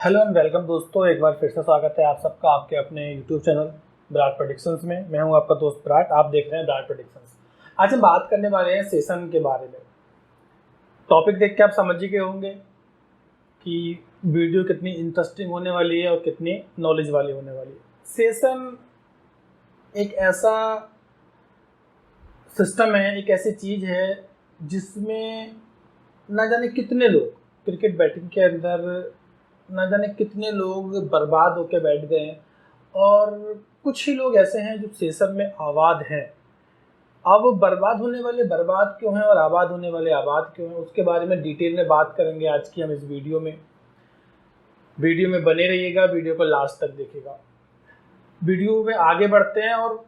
Hello and welcome दोस्तों, एक बार फिर से स्वागत है आप सबका आपके अपने यूट्यूब चैनल विराट प्रेडिक्शंस में। मैं हूं आपका दोस्त विराट, आप देख रहे हैं विराट प्रेडिक्शंस। आज हम बात करने वाले हैं सेशन के बारे में। टॉपिक देख के आप समझ ही गए होंगे कि वीडियो कितनी इंटरेस्टिंग होने वाली है और कितनी नॉलेज वाली होने वाली है। सेशन एक ऐसा सिस्टम है, एक ऐसी चीज़ है जिसमें ना जाने कितने लोग क्रिकेट बैटिंग के अंदर ना जाने कितने लोग बर्बाद होकर बैठ गए हैं और कुछ ही लोग ऐसे हैं जो सेशन में आबाद हैं। अब बर्बाद होने वाले बर्बाद क्यों हैं और आबाद होने वाले आबाद क्यों हैं, उसके बारे में डिटेल में बात करेंगे आज की हम इस वीडियो में। वीडियो में बने रहिएगा, वीडियो को लास्ट तक देखिएगा। वीडियो में आगे बढ़ते हैं और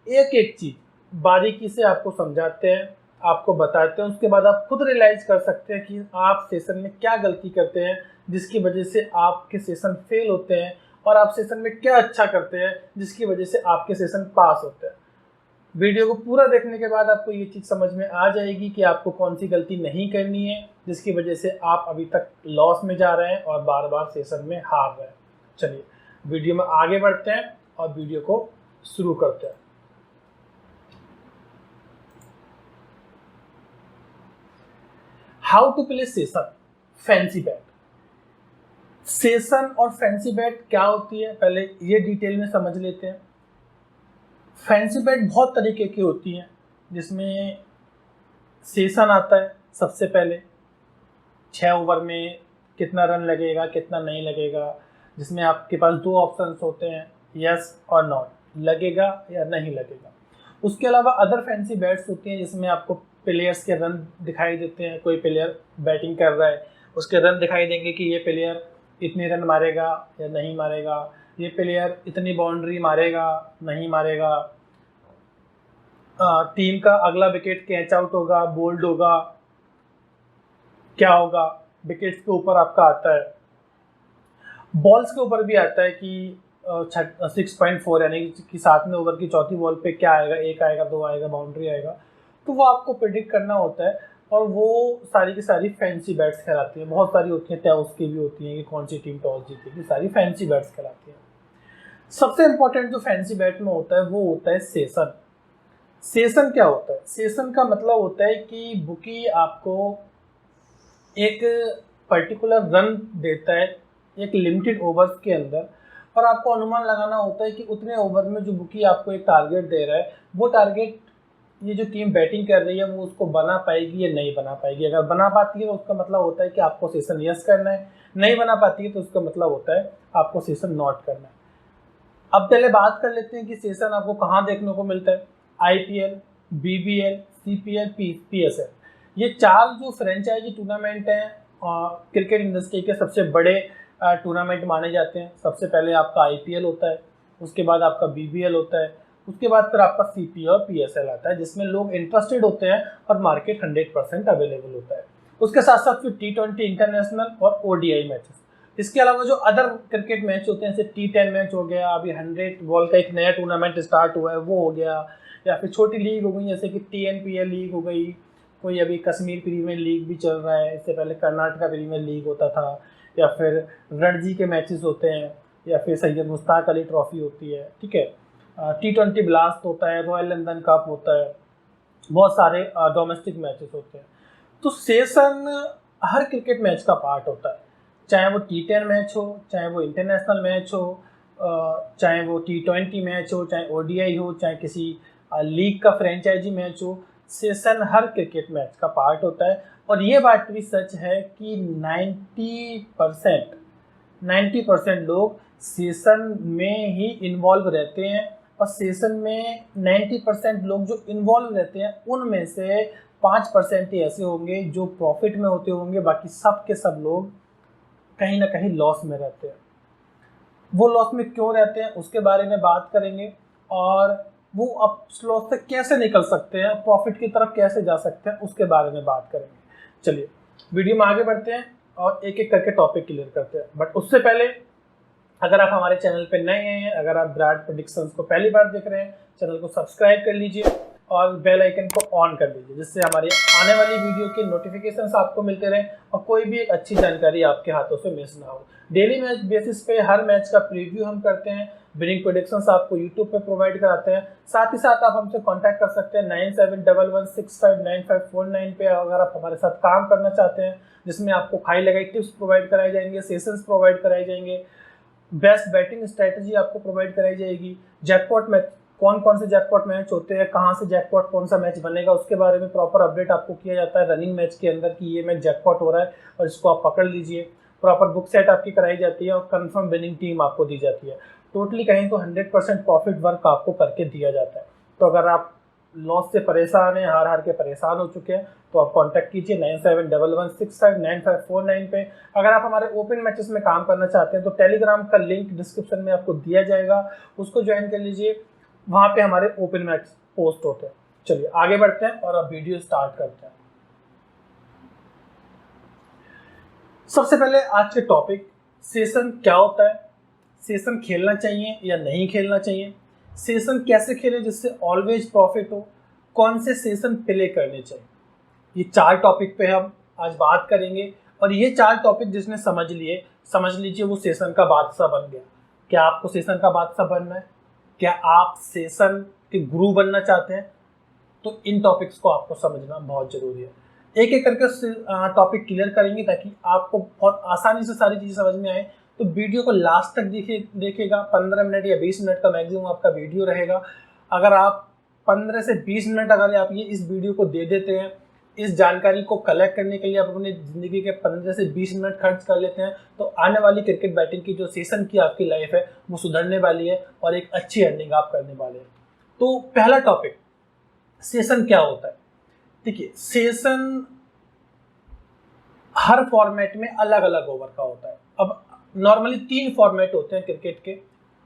एक एक चीज़ बारीकी से आपको समझाते हैं, आपको बताते हैं। उसके बाद आप खुद रियलाइज कर सकते हैं कि आप सेशन में क्या गलती करते हैं जिसकी वजह से आपके सेशन फेल होते हैं, और आप सेशन में क्या अच्छा करते हैं जिसकी वजह से आपके सेशन पास होते हैं। वीडियो को पूरा देखने के बाद आपको ये चीज़ समझ में आ जाएगी कि आपको कौन सी गलती नहीं करनी है जिसकी वजह से आप अभी तक लॉस में जा रहे हैं और बार बार सेशन में हार रहे हैं। चलिए वीडियो में आगे बढ़ते हैं और वीडियो को शुरू करते हैं। How to play session fancy bat. Session और फैंसी बैट क्या होती है, पहले ये डिटेल में समझ लेते हैं। फैंसी बैट बहुत तरीके की होती हैं, जिसमें सेशन आता है सबसे पहले 6 ओवर में कितना रन लगेगा कितना नहीं लगेगा, जिसमें आपके पास 2 ऑप्शंस होते हैं, यस और नॉट, लगेगा या नहीं लगेगा। उसके अलावा अदर फैंसी बैट्स होती हैं जिसमें आपको प्लेयर्स के रन दिखाई देते हैं। कोई प्लेयर बैटिंग कर रहा है, उसके रन दिखाई देंगे कि ये प्लेयर इतने रन मारेगा या नहीं मारेगा, ये प्लेयर इतनी बाउंड्री मारेगा नहीं मारेगा, टीम का अगला विकेट कैच आउट होगा, बोल्ड होगा, क्या होगा। विकेट्स के ऊपर आपका आता है, बॉल्स के ऊपर भी आता है कि 6.4 यानी कि 7वें ओवर की चौथी बॉल पे क्या आएगा, 1 आएगा 2 आएगा, बाउंड्री आएगा। तो वो आपको प्रेडिक्ट करना होता है और वो सारी की सारी फैंसी बैट्स कहलाती हैं। बहुत सारी होती हैं, टॉस की भी होती हैं कि कौन सी टीम टॉस जीतेगी, सारी फैंसी बैट्स कहलाती हैं। सबसे इंपॉर्टेंट जो फैंसी बैट में होता है वो होता है सेशन। सेशन क्या होता है? सेशन का मतलब होता है कि बुकी आपको एक पर्टिकुलर रन देता है एक लिमिटेड ओवर्स के अंदर, और आपको अनुमान लगाना होता है कि उतने ओवर में जो बुकी आपको एक टारगेट दे रहा है, वो टारगेट ये जो टीम बैटिंग कर रही है वो उसको बना पाएगी या नहीं बना पाएगी। अगर बना पाती है तो उसका मतलब होता है कि आपको सेशन यस करना है, नहीं बना पाती है तो उसका मतलब होता है आपको सेशन नॉट करना है। अब पहले बात कर लेते हैं कि सेशन आपको कहाँ देखने को मिलता है। IPL, BBL, CPL, PSL, ये 4 जो फ्रेंचाइजी टूर्नामेंट हैं क्रिकेट इंडस्ट्री के सबसे बड़े टूर्नामेंट माने जाते हैं। सबसे पहले आपका IPL होता है, उसके बाद आपका BBL होता है, उसके बाद फिर आपका CPL और PSL आता है, जिसमें लोग इंटरेस्टेड होते हैं और मार्केट 100% अवेलेबल होता है। उसके साथ साथ फिर T20 इंटरनेशनल और ODI मैचेस। इसके अलावा जो अदर क्रिकेट मैच होते हैं जैसे T10 मैच हो गया, अभी 100 बॉल का एक नया टूर्नामेंट स्टार्ट हुआ है वो हो गया, या फिर छोटी लीग हो गई जैसे कि TNPL लीग हो गई, कोई अभी कश्मीर प्रीमियर लीग भी चल रहा है, इससे पहले कर्नाटका प्रीमियर लीग होता था, या फिर रणजी के मैचेस होते हैं, या फिर सैयद मुश्ताक अली ट्रॉफी होती है, ठीक है, T20 ब्लास्ट होता है, रॉयल लंदन कप होता है, बहुत सारे डोमेस्टिक मैचेस होते हैं। तो सेशन हर क्रिकेट मैच का पार्ट होता है, चाहे वो T10 मैच हो, चाहे वो इंटरनेशनल मैच हो, चाहे वो T20 मैच हो, चाहे ODI हो, चाहे किसी लीग का फ्रेंचाइजी मैच हो। सेशन हर क्रिकेट मैच का पार्ट होता है। और ये बात भी सच है कि 90% लोग सेशन में ही इन्वॉल्व रहते हैं, और सेशन में 90% लोग जो इन्वॉल्व रहते हैं उनमें से 5% ही ऐसे होंगे जो प्रॉफिट में होते होंगे, बाकी सब के सब लोग कहीं ना कहीं लॉस में रहते हैं। वो लॉस में क्यों रहते हैं उसके बारे में बात करेंगे, और वो अब लॉस से कैसे निकल सकते हैं, प्रॉफिट की तरफ कैसे जा सकते हैं, उसके बारे में बात करेंगे। चलिए वीडियो में आगे बढ़ते हैं और एक एक करके टॉपिक क्लियर करते हैं। बट उससे पहले अगर आप हमारे चैनल पे नए हैं, अगर आप विराट प्रेडिक्शंस को पहली बार देख रहे हैं, चैनल को सब्सक्राइब कर लीजिए और बेल आइकन को ऑन कर लीजिए, जिससे हमारी आने वाली वीडियो के नोटिफिकेशंस आपको मिलते रहें और कोई भी एक अच्छी जानकारी आपके हाथों से मिस ना हो। डेली मैच बेसिस पे हर मैच का प्रीव्यू हम करते हैं, विनिंग प्रेडिक्शंस आपको यूट्यूब पे प्रोवाइड कराते हैं। साथ ही साथ आप हमसे कांटेक्ट कर सकते हैं 9711659549 पे अगर आप हमारे साथ काम करना चाहते हैं, जिसमें आपको खाई लगाई टिप्स प्रोवाइड कराए जाएंगे, सेशंस प्रोवाइड कराए जाएंगे, बेस्ट बैटिंग स्ट्रेटजी आपको प्रोवाइड कराई जाएगी, जैकपॉट मैच कौन कौन से जैकपॉट मैच होते हैं, कहाँ से जैकपॉट कौन सा मैच बनेगा उसके बारे में प्रॉपर अपडेट आपको किया जाता है रनिंग मैच के अंदर कि ये मैच जैकपॉट हो रहा है और इसको आप पकड़ लीजिए। प्रॉपर बुक सेट आपकी कराई जाती है और कंफर्म विनिंग टीम आपको दी जाती है। टोटली कहें तो 100% प्रॉफिट वर्क आपको करके दिया जाता है। तो अगर आप लॉस से परेशान हैं, हार हार के परेशान हो चुके हैं, तो आप कांटेक्ट कीजिए 9711659549 पे। अगर आप हमारे ओपन मैचेस में काम करना चाहते हैं तो टेलीग्राम का लिंक डिस्क्रिप्शन में आपको दिया जाएगा, उसको ज्वाइन कर लीजिए, वहाँ पे हमारे ओपन मैच पोस्ट होते हैं। चलिए आगे बढ़ते हैं और अब वीडियो स्टार्ट करते हैं। सबसे पहले आज के टॉपिक, सेशन क्या होता है, सेशन खेलना चाहिए या नहीं खेलना चाहिए, सेशन कैसे खेले जिससे ऑलवेज प्रॉफिट हो, कौन से सेशन प्ले करने चाहिए, ये 4 टॉपिक पे हम आज बात करेंगे। और ये 4 टॉपिक जिसने समझ लिए, समझ लीजिए वो सेशन का बादशाह बन गया। क्या आपको सेशन का बादशाह बनना है? क्या आप सेशन के गुरु बनना चाहते हैं? तो इन टॉपिक्स को आपको समझना बहुत जरूरी है। एक एक करके टॉपिक क्लियर करेंगे ताकि आपको बहुत आसानी से सारी चीज़ें समझ में आए। तो वीडियो को लास्ट तक देखिएगा। 15 मिनट या 20 मिनट का मैक्सिमम आपका वीडियो रहेगा। अगर आप 15 से 20 मिनट अगर आप ये इस वीडियो को दे देते हैं, इस जानकारी को कलेक्ट करने के लिए आप अपनी ज़िंदगी के 15 से 20 मिनट खर्च कर लेते हैं, तो आने वाली क्रिकेट बैटिंग की जो सेशन की आपकी लाइफ है वो सुधरने वाली है और एक अच्छी अर्निंग आप करने वाले हैं। तो पहला टॉपिक, सेशन क्या होता है। देखिए, सेशन हर फॉर्मेट में अलग अलग ओवर का होता है। अब नॉर्मली 3 फॉर्मेट होते हैं क्रिकेट के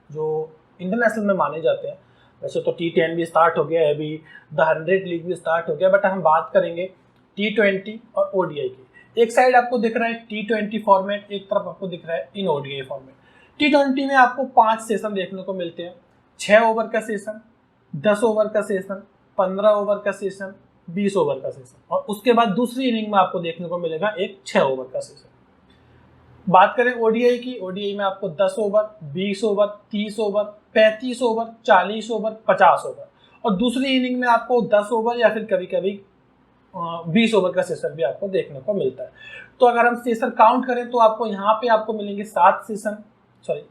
जो इंटरनेशनल में माने जाते हैं। वैसे तो T10 भी स्टार्ट हो गया है, अभी द 100 लीग भी स्टार्ट हो गया, बट हम बात करेंगे T20 और ODI की। एक साइड आपको दिख रहा है T20 फॉर्मेट, एक तरफ आपको दिख रहा है इन ODI फॉर्मेट। T20 में आपको 5 सेशन देखने को मिलते हैं, 6 ओवर का सेशन, 10 ओवर का सेशन, 15 ओवर का सेशन, 20 ओवर का सेशन, और उसके बाद दूसरी इनिंग में आपको देखने को मिलेगा एक 6 ओवर का सेशन। बात करें ODI की, ODI में आपको 10 over, 20 over, 30 over, 35 over, 40 over, 50 over, और दूसरी इनिंग में आपको 10 ओवर या फिर कभी कभी 20 ओवर का सेशन भी आपको देखने को मिलता है। तो अगर हम सेशन काउंट करें तो आपको यहाँ पे आपको मिलेंगे 7 सेशन, सॉरी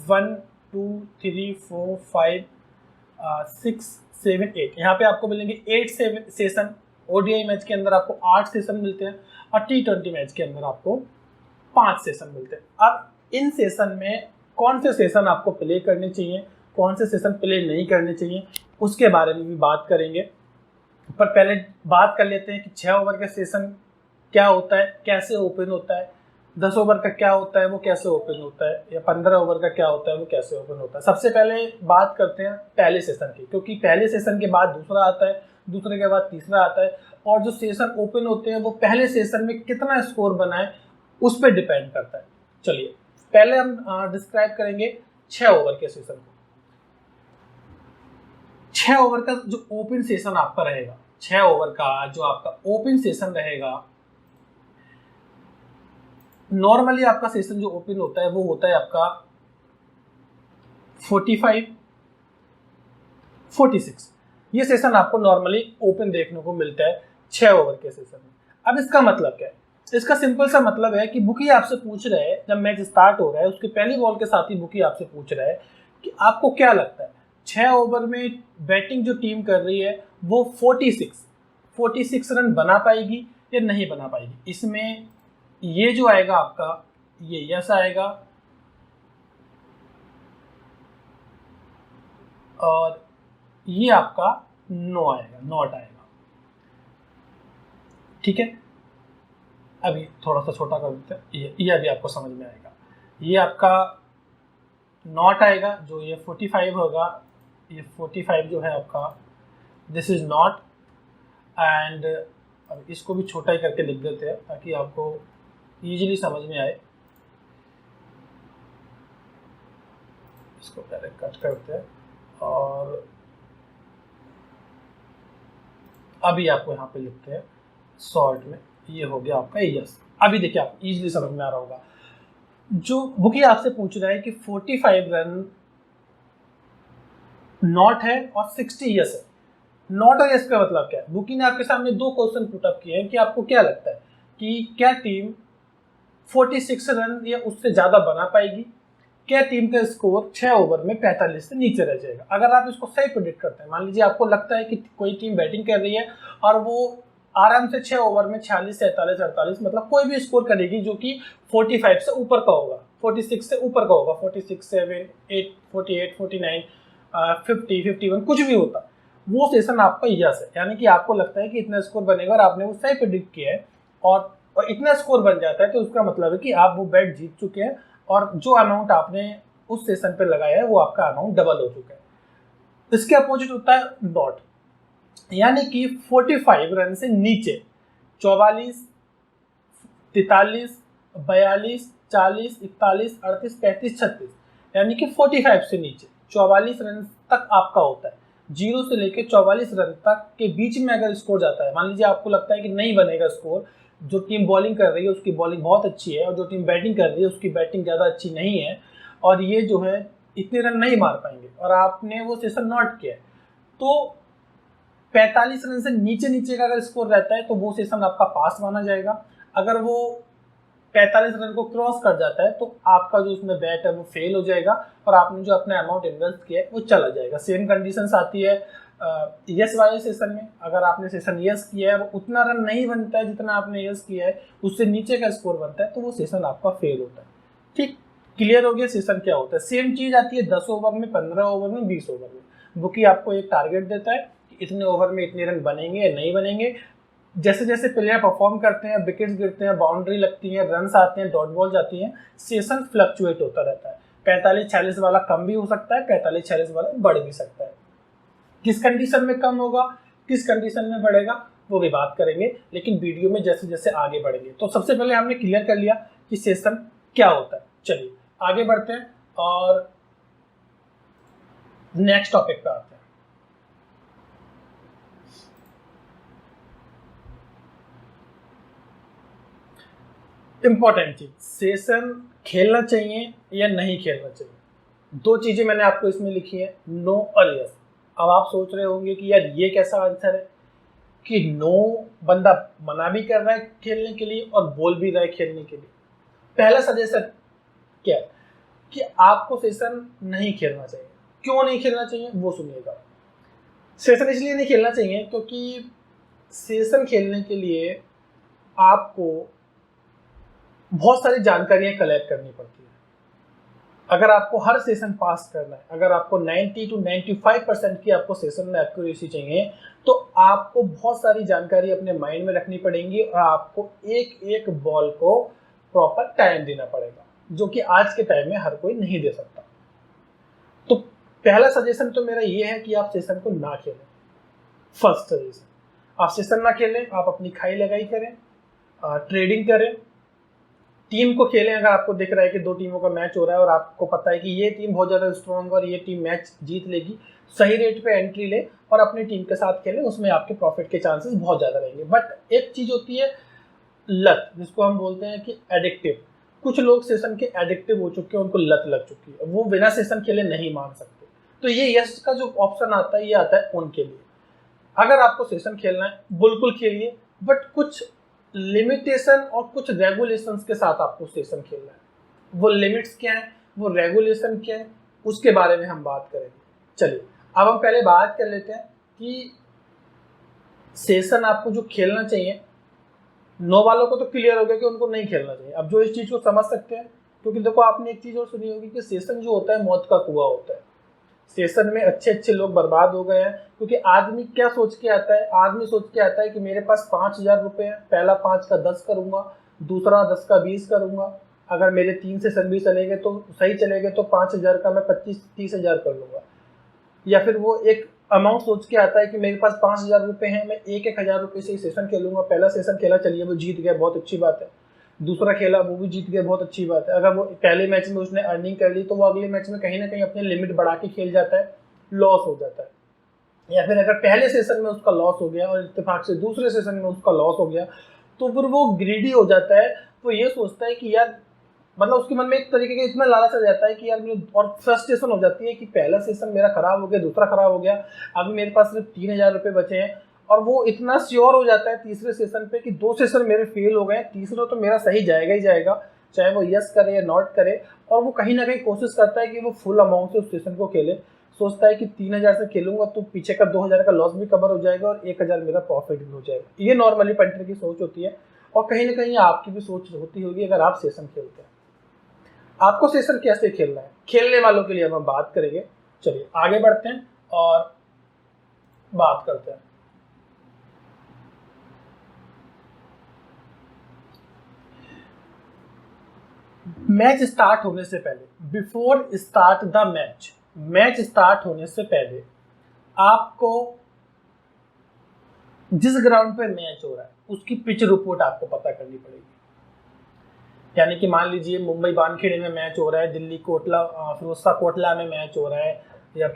1 2 3 4 5 6 7 8, यहाँ पे आपको मिलेंगे 8 सेशन। ODI मैच के अंदर आपको 8 सेशन मिलते हैं और T20 मैच के अंदर आपको 5 सेशन मिलते हैं। अब इन सेशन में कौन से सेशन आपको प्ले करने चाहिए, कौन से सेशन प्ले नहीं करने चाहिए, उसके बारे में भी बात करेंगे। पर पहले बात कर लेते हैं कि 6 ओवर का सेशन क्या होता है, कैसे ओपन होता है, 10 ओवर का क्या होता है, वो कैसे ओपन होता है, या 15 ओवर का क्या होता है, वो कैसे ओपन होता है। सबसे पहले बात करते हैं पहले सेशन की, क्योंकि पहले सेशन के बाद दूसरा आता है, दूसरे के बाद तीसरा आता है, और जो सेशन ओपन होते हैं वो पहले सेशन में कितना स्कोर बनाए उस पर डिपेंड करता है। चलिए पहले हम डिस्क्राइब करेंगे 6 ओवर के सेशन को। 6 ओवर का जो ओपन सेशन आपका रहेगा, 6 ओवर का जो आपका ओपन सेशन रहेगा, नॉर्मली आपका सेशन जो ओपन होता है वो होता है आपका 45 46। ये सेशन आपको नॉर्मली ओपन देखने को मिलता है 6 ओवर के सेशन में। अब इसका मतलब क्या है? इसका सिंपल सा मतलब है कि बुकी आपसे पूछ रहा है, जब मैच स्टार्ट हो रहा है उसकी पहली बॉल के साथ ही बुकी आपसे पूछ रहा है कि आपको क्या लगता है 6 ओवर में बैटिंग जो टीम कर रही है वो 46 रन बना पाएगी या नहीं बना पाएगी। इसमें ये जो आएगा आपका, ये यस आएगा और ये आपका नो आएगा, नॉट आएगा। ठीक है, अभी थोड़ा सा छोटा कर देते हैं, ये अभी आपको समझ में आएगा। ये आपका नॉट आएगा, जो ये 45 होगा, ये 45 जो है आपका, दिस इज नॉट। एंड अब इसको भी छोटा ही करके लिख देते हैं ताकि आपको इजीली समझ में आए। इसको पहले कट करते हैं और अभी आपको यहाँ पे लिखते हैं शॉर्ट में, ये हो गया आपका यस। अभी देखिए आप इजीली समझ में आ रहा होगा। जो बुकी आपसे पूछ रहा है कि 45 रन नॉट है और 60 यस है। नॉट और यस का मतलब क्या है? बुकी ने आपके सामने दो क्वेश्चन पुट अप किए हैं कि आपको क्या लगता है कि क्या टीम 46 रन या उससे ज़्यादा बना पाएगी, क्या टीम का स्कोर 6 ओवर में 45 से नीचे रह जाएगा। अगर आप इसको सही प्रेडिक्ट करते हैं, मान लीजिए आपको लगता है कि कोई टीम बैटिंग कर रही है और वो आराम से 6 ओवर में 46, 47, 48 मतलब कोई भी स्कोर करेगी जो कि 45 से ऊपर का होगा, 46 से ऊपर का होगा, 46, 7, 8, 48, 49, 50, 51 कुछ भी होता, वो सेशन आपका यस है। यानी कि आपको लगता है कि इतना स्कोर बनेगा और आपने वो सही प्रेडिक्ट किया है और इतना स्कोर बन जाता है तो उसका मतलब है कि आप वो बैट जीत चुके हैं और जो अमाउंट आपने उस सेशन पे लगाया है वो आपका अमाउंट डबल हो चुका है। इसके अपोजिट होता है नॉट, यानी कि 45 रन से नीचे 44, 43, 42, 40, 41, 38, 35, 36 यानी कि 45 से नीचे 44 रन तक आपका होता है। 0 से लेकर 44 रन तक के बीच में अगर स्कोर जाता है, मान लीजिए आपको लगता है कि नहीं बनेगा स्कोर, जो टीम बॉलिंग कर रही है उसकी बॉलिंग बहुत अच्छी है और जो टीम बैटिंग कर रही है उसकी बैटिंग ज़्यादा अच्छी नहीं है और ये जो है इतने रन नहीं मार पाएंगे और आपने वो सेशन नॉट किया है, तो 45 रन से नीचे नीचे का अगर स्कोर रहता है तो वो सेशन आपका पास माना जाएगा। अगर वो 45 रन को क्रॉस कर जाता है तो आपका जो उसमें बैट है वो फेल हो जाएगा और आपने जो अपना अमाउंट इन्वेस्ट किया है वो चला जाएगा। सेम कंडीशंस आती है यस वाले सेशन में। अगर आपने सेशन यस किया है वो उतना रन नहीं बनता है जितना आपने यस किया है, उससे नीचे का स्कोर बनता है तो वो सेशन आपका फेल होता है। ठीक, क्लियर हो गया सेशन क्या होता है। सेम चीज आती है 10 ओवर में, 15 ओवर में, 20 ओवर में। बुकी आपको एक टारगेट देता है कि इतने ओवर में इतने रन बनेंगे या नहीं बनेंगे। जैसे जैसे प्लेयर परफॉर्म करते हैं, विकेट्स गिरते हैं, बाउंड्री लगती है, रन्स आते हैं, डॉट बॉल जाती हैं, सेशन फ्लक्चुएट होता रहता है। 45-46 वाला कम भी हो सकता है, 45-46 वाला बढ़ भी सकता है। किस कंडीशन में कम होगा, किस कंडीशन में बढ़ेगा वो भी बात करेंगे, लेकिन वीडियो में जैसे जैसे आगे बढ़ेंगे। तो सबसे पहले हमने क्लियर कर लिया कि सेशन क्या होता है। चलिए आगे बढ़ते हैं और नेक्स्ट टॉपिक पे आते हैं। इंपॉर्टेंट चीज, सेशन खेलना चाहिए या नहीं खेलना चाहिए। दो चीजें मैंने आपको इसमें लिखी है, नो और यस। अब आप सोच रहे होंगे कि यार ये कैसा आंसर है कि नो बंदा मना भी कर रहा है खेलने के लिए और बोल भी रहा है खेलने के लिए। पहला सजेशन क्या है कि आपको सेशन नहीं खेलना चाहिए। क्यों नहीं खेलना चाहिए वो सुनिएगा। सेशन इसलिए नहीं खेलना चाहिए क्योंकि सेशन खेलने के लिए आपको बहुत सारी जानकारियां कलेक्ट करनी पड़ती है। अगर आपको हर सेशन पास करना है, अगर आपको 90 to 95% की आपको सेशन में एक्यूरेसी चाहिए तो आपको बहुत सारी जानकारी अपने माइंड में रखनी पड़ेगी और आपको एक एक बॉल को प्रॉपर टाइम देना पड़ेगा, जो कि आज के टाइम में हर कोई नहीं दे सकता। तो पहला सजेशन तो मेरा ये है कि आप सेशन को ना खेलें। फर्स्ट सजेशन, आप सेशन ना खेलें, आप अपनी खाई लगाई करें, ट्रेडिंग करें, टीम को खेलें। अगर आपको दिख रहा है कि दो टीमों का मैच हो रहा है और आपको पता है कि ये टीम बहुत ज़्यादा स्ट्रॉन्ग और ये टीम मैच जीत लेगी, सही रेट पे एंट्री ले और अपनी टीम के साथ खेलें, उसमें आपके प्रॉफिट के चांसेस बहुत ज़्यादा रहेंगे। बट एक चीज़ होती है लत, जिसको हम बोलते हैं कि एडिक्टिव। कुछ लोग सेशन के एडिक्टिव हो चुके हैं, उनको लत लग चुकी है, वो बिना सेशन खेले नहीं मान सकते। तो ये यस का जो ऑप्शन आता है ये आता है उनके लिए। अगर आपको सेशन खेलना है बिल्कुल खेलिए, बट कुछ लिमिटेशन और कुछ रेगुलेशंस के साथ आपको सेशन खेलना है। वो लिमिट्स क्या है, वो रेगुलेशन क्या है, उसके बारे में हम बात करेंगे। चलिए अब हम पहले बात कर लेते हैं कि सेशन आपको जो खेलना चाहिए, नो वालों को तो क्लियर हो गया कि उनको नहीं खेलना चाहिए। अब जो इस चीज़ को समझ सकते हैं, क्योंकि देखो आपने एक चीज़ और सुनी होगी कि सेशन जो होता है मौत का कुआं होता है। सेशन में अच्छे अच्छे लोग बर्बाद हो गए हैं, क्योंकि आदमी क्या सोच के आता है, आदमी सोच के आता है कि मेरे पास 5,000 रुपये है, पहला 5 का 10 करूंगा, दूसरा 10 का 20 करूंगा, अगर मेरे 3 सेशन भी चलेंगे तो सही चलेंगे तो 5,000 का मैं 25-30,000 कर लूंगा। या फिर वो एक अमाउंट सोच के आता है कि मेरे पास 5,000 रुपये हैं, मैं 1,000 रुपये से ही सेशन खेलूंगा। पहला सेशन खेला, चलिए वो जीत गया, बहुत अच्छी बात है। दूसरा खेला, वो भी जीत गया, बहुत अच्छी बात है। अगर वो पहले मैच में उसने अर्निंग कर ली तो वो अगले मैच में कहीं ना कहीं अपने लिमिट बढ़ा के खेल जाता है, लॉस हो जाता है। या फिर अगर पहले सेशन में उसका लॉस हो गया और इत्तेफाक से दूसरे सेशन में उसका लॉस हो गया तो फिर वो ग्रीडी हो जाता है। वो ये सोचता है कि यार मतलब उसके मन में एक तरीके का इतना लालच आ जाता है कि यार मेरे, और फ्रस्ट्रेशन हो जाती है कि पहला सेशन मेरा खराब हो गया, दूसरा खराब हो गया, अभी मेरे पास सिर्फ 3,000 रुपये बचे हैं, और वो इतना श्योर हो जाता है तीसरे सेशन पे कि 2 सेशन मेरे फेल हो गए, तीसरा तो मेरा सही जाएगा ही जाएगा, चाहे वो यस करे या नॉट करे। और वो कहीं ना कहीं कोशिश करता है कि वो फुल अमाउंट से उस सेशन को खेले, सोचता है कि 3,000 से खेलूंगा तो पीछे का 2,000 का लॉस भी कवर हो जाएगा और 1,000 मेरा प्रॉफिट भी हो जाएगा। ये नॉर्मली पंटर की सोच होती है, और कहीं ना कहीं आपकी भी सोच होती होगी अगर आप सेशन खेलते हैं। आपको सेशन कैसे खेलना है, खेलने वालों के लिए हम बात करेंगे। चलिए आगे बढ़ते हैं और बात करते हैं। मैच स्टार्ट होने से पहले, before start the match, match start होने से पहले आपको जिस ग्राउंड पे मैच हो रहा है उसकी पिच रिपोर्ट आपको पता करनी पड़ेगी। यानी कि मान लीजिए मुंबई वानखेड़े में मैच हो रहा है, दिल्ली कोटला फिरोजशाह कोटला में मैच हो रहा है, या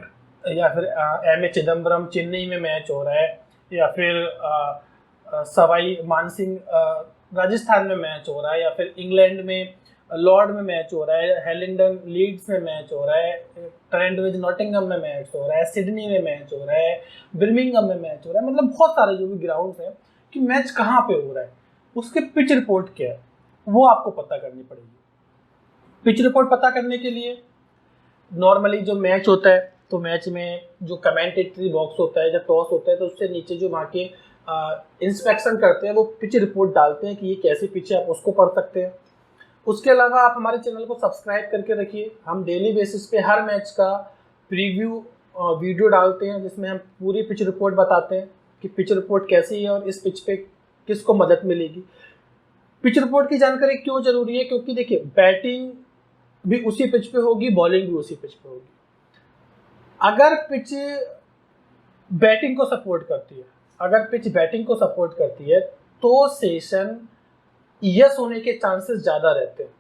फिर एम ए चिदम्बरम चेन्नई में मैच हो रहा है, या फिर सवाई मानसिंह राजस्थान में मैच हो रहा है, या फिर इंग्लैंड में लॉर्ड में मैच हो रहा है, हेलिंगडन लीड्स में मैच हो रहा है, ट्रेंटब्रिज नॉटिंघम में मैच हो रहा है, सिडनी में मैच हो रहा है, बर्मिंघम में मैच हो रहा है, मतलब बहुत सारे जो भी ग्राउंड्स हैं कि मैच कहाँ पे हो रहा है, उसके पिच रिपोर्ट क्या है वो आपको पता करनी पड़ेगी। पिच रिपोर्ट पता करने के लिए नॉर्मली जो मैच होता है तो मैच में जो कमेंटेटरी बॉक्स होता है, जब टॉस होता है तो उससे नीचे जो वहाँ के इंस्पेक्शन करते हैं वो पिच रिपोर्ट डालते हैं कि ये कैसी पिच है, आप उसको पढ़ सकते हैं। उसके अलावा आप हमारे चैनल को सब्सक्राइब करके रखिए, हम डेली बेसिस पे हर मैच का प्रीव्यू वीडियो डालते हैं जिसमें हम पूरी पिच रिपोर्ट बताते हैं कि पिच रिपोर्ट कैसी है और इस पिच पे किसको मदद मिलेगी। पिच रिपोर्ट की जानकारी क्यों जरूरी है, क्योंकि देखिए बैटिंग भी उसी पिच पे होगी, बॉलिंग भी उसी पिच पे होगी। अगर पिच बैटिंग को सपोर्ट करती है, अगर पिच बैटिंग को सपोर्ट करती है तो सेशन यस होने के चांसेस ज़्यादा रहते हैं,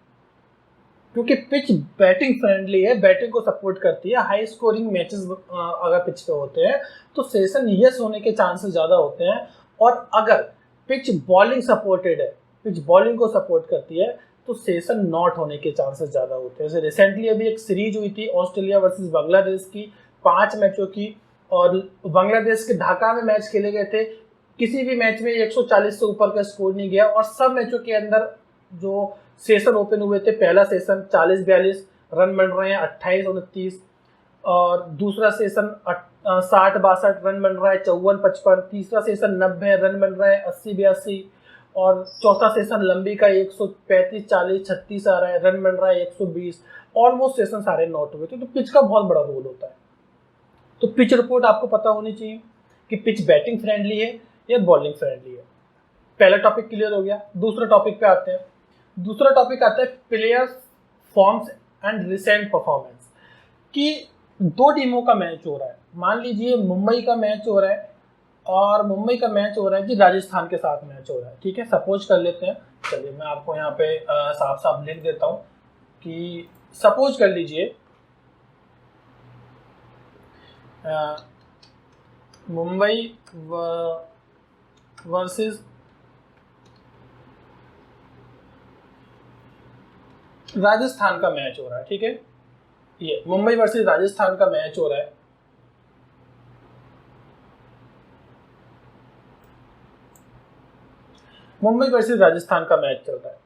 क्योंकि पिच बैटिंग फ्रेंडली है, बैटिंग को सपोर्ट करती है, हाई स्कोरिंग मैचेस अगर पिच पे होते हैं तो सेशन यस होने के चांसेस ज़्यादा होते हैं। और अगर पिच बॉलिंग सपोर्टेड है, पिच बॉलिंग को सपोर्ट करती है तो सेशन नॉट होने के चांसेस ज़्यादा होते हैं। जैसे रिसेंटली अभी एक सीरीज हुई थी ऑस्ट्रेलिया वर्सेस बांग्लादेश की, 5 मैचों की, और बांग्लादेश के ढाका में मैच खेले गए थे। किसी भी मैच में 140 से ऊपर का स्कोर नहीं गया, और सब मैचों के अंदर जो सेशन ओपन हुए थे, पहला सेशन 40-42 रन बन रहे हैं, 28-29, और दूसरा सेशन 60-62 रन बन रहा है, 54-55, तीसरा सेशन 90 रन बन रहा है, 80-82, और चौथा सेशन लंबी का 135-40 36 आ रहा है, रन बन रहा है 120। ऑलमोस्ट सेशन सारे नॉट हुए थे। तो पिच का बहुत बड़ा रोल होता है। तो पिच रिपोर्ट आपको पता होनी चाहिए कि पिच बैटिंग फ्रेंडली है या बॉलिंग फ्रेंडली है। पहला टॉपिक क्लियर हो गया। दूसरा टॉपिक पे आते हैं। दूसरा टॉपिक आता है players forms and recent performance. कि 2 टीमों का मैच हो रहा है, मान लीजिए मुंबई का मैच हो रहा है और मुंबई का मैच हो रहा है कि राजस्थान के साथ मैच हो रहा है, ठीक है, सपोज कर लेते हैं। चलिए मैं आपको यहाँ पे साफ साफ लिख देता हूँ कि सपोज कर लीजिए मुंबई वर्सेस राजस्थान का मैच हो रहा है, ठीक है, ये मुंबई वर्सेस राजस्थान का मैच हो रहा है। मुंबई वर्सेस राजस्थान का मैच चल रहा है।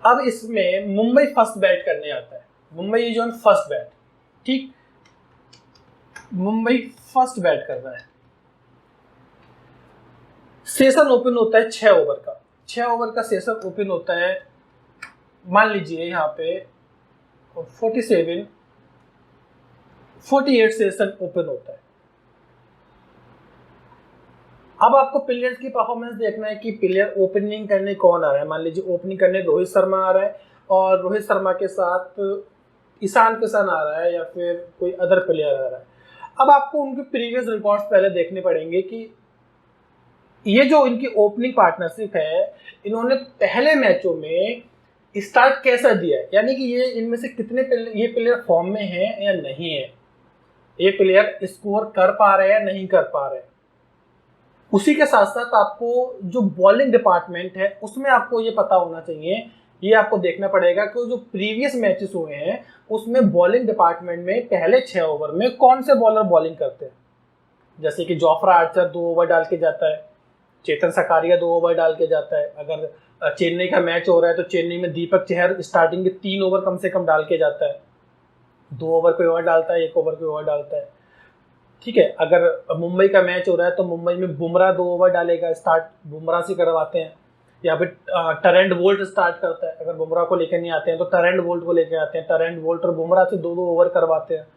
अब इसमें मुंबई फर्स्ट बैट करने आता है, मुंबई जो फर्स्ट बैट, ठीक, मुंबई फर्स्ट बैट कर रहा है। सेशन ओपन होता है 6 ओवर का, 6 ओवर का सेशन ओपन होता है। मान लीजिए यहाँ पे 48 सेशन ओपन होता है। अब आपको प्लेयर्स की परफॉर्मेंस देखना है कि प्लेयर ओपनिंग करने कौन आ रहा है। मान लीजिए ओपनिंग करने रोहित शर्मा आ रहा है और रोहित शर्मा के साथ ईशान किशन आ रहा है या फिर कोई अदर प्लेयर आ रहा है। अब आपको उनके प्रीवियस रिकॉर्ड्स पहले देखने पड़ेंगे कि ये जो इनकी ओपनिंग पार्टनरशिप है, इन्होंने पहले मैचों में स्टार्ट कैसा दिया है, यानी कि ये इनमें से कितने ये प्लेयर फॉर्म में है या नहीं है, ये प्लेयर स्कोर कर पा रहे हैं या नहीं कर पा रहे हैं। उसी के साथ साथ आपको जो बॉलिंग डिपार्टमेंट है उसमें आपको ये पता होना चाहिए ये आपको देखना पड़ेगा कि जो प्रीवियस मैचेस हुए हैं उसमें बॉलिंग डिपार्टमेंट में पहले 6 ओवर में कौन से बॉलर बॉलिंग करते हैं। जैसे कि जोफ्रा आर्चर 2 ओवर डाल के जाता है, चेतन सकारिया 2 ओवर डाल के जाता है। अगर चेन्नई का मैच हो रहा है तो चेन्नई में दीपक चहर स्टार्टिंग के 3 ओवर कम से कम डाल के जाता है, 2 ओवर कोई और डालता है, 1 ओवर कोई और डालता है। ठीक है, अगर मुंबई का मैच हो रहा है तो मुंबई में बुमराह 2 ओवर डालेगा, स्टार्ट बुमराह से करवाते हैं, या फिर टरेंट वोल्ट स्टार्ट करता है। अगर बुमराह को लेकर नहीं आते हैं तो टरेंट वोल्ट को लेकर आते हैं, टरेंट वोल्ट और बुमराह से 2-2 ओवर करवाते हैं।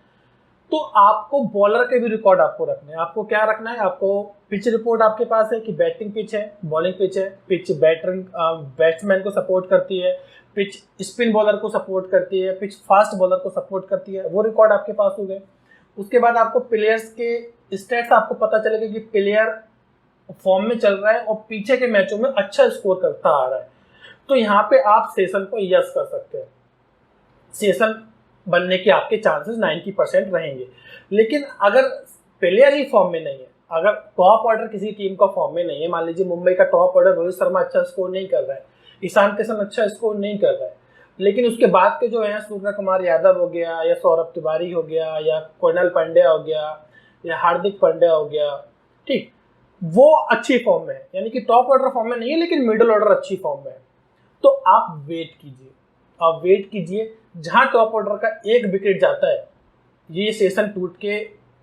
तो आपको बॉलर के भी रिकॉर्ड आपको रखने हैं। आपको क्या रखना है, आपको पिच रिपोर्ट आपके पास है कि बैटिंग पिच है, बॉलिंग पिच है, पिच बैट्समैन को सपोर्ट करती है, पिच स्पिन बॉलर को सपोर्ट करती है, पिच फास्ट बॉलर को सपोर्ट करती है, वो रिकॉर्ड आपके पास हो गए। उसके बाद आपको प्लेयर्स के स्टेट्स आपको पता चलेगा कि प्लेयर फॉर्म में चल रहा है और पीछे के मैचों में अच्छा स्कोर करता आ रहा है। तो यहाँ पे आप सेशन को यस कर सकते हैं, सेशन बनने के आपके चांसेस 90% रहेंगे। लेकिन अगर प्लेयर ही फॉर्म में नहीं है, अगर टॉप ऑर्डर किसी टीम का फॉर्म में नहीं है, मान लीजिए मुंबई का टॉप ऑर्डर रोहित शर्मा अच्छा स्कोर नहीं कर रहा है, ईशान किशन अच्छा स्कोर नहीं कर रहा है, लेकिन उसके बाद के जो है सूर्य कुमार यादव हो गया, या सौरभ तिवारी हो गया, या कुणाल पांड्या हो गया, या हार्दिक पांड्या हो गया, ठीक, वो अच्छी फॉर्म में है, यानी कि टॉप ऑर्डर फॉर्म में नहीं है लेकिन मिडिल ऑर्डर अच्छी फॉर्म में है, तो आप वेट कीजिए, आप वेट कीजिए। जहां टॉप ऑर्डर का एक विकेट जाता है, ये सेशन टूट के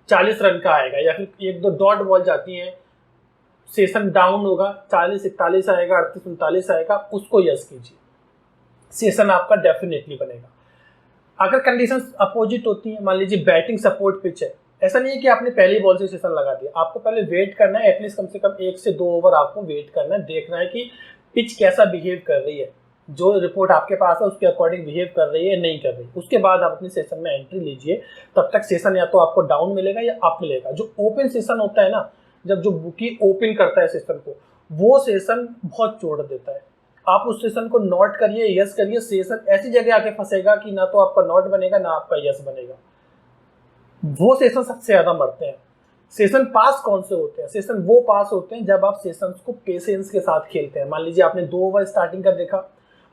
40 रन का आएगा, या फिर 1-2 डॉट बॉल जाती हैं, सेशन डाउन होगा, 40-41 आएगा, 38-39 आएगा, उसको यस कीजिए, सेशन आपका डेफिनेटली बनेगा। अगर कंडीशंस अपोजिट होती हैं, मान लीजिए बैटिंग सपोर्ट पिच है, ऐसा नहीं है कि आपने पहली बॉल से सेशन लगा दिया, आपको पहले वेट करना है, एटलीस्ट कम से कम 1 से 2 ओवर आपको वेट करना है, देखना है कि पिच कैसा बिहेव कर रही है, जो रिपोर्ट आपके पास है उसके अकॉर्डिंग बिहेव कर रही है नहीं कर रही, उसके बाद आप अपने सेशन में एंट्री लीजिए। तब तक सेशन या तो आपको डाउन मिलेगा या अप मिलेगा। जो ओपन सेशन होता है ना, जब जो बुकी ओपन करता है सेशन को, वो सेशन बहुत चोट देता है। आप उस सेशन को नोट करिए, यस करिए, सेशन ऐसी जगह आके फंसेगा कि ना तो आपका नोट बनेगा ना आपका यस बनेगा, वो सेशन सबसे ज्यादा मरते हैं। सेशन पास कौन से होते हैं, सेशन वो पास होते हैं जब आप सेशन को पेशेंस के साथ खेलते हैं। मान लीजिए आपने 2 ओवर स्टार्टिंग का देखा,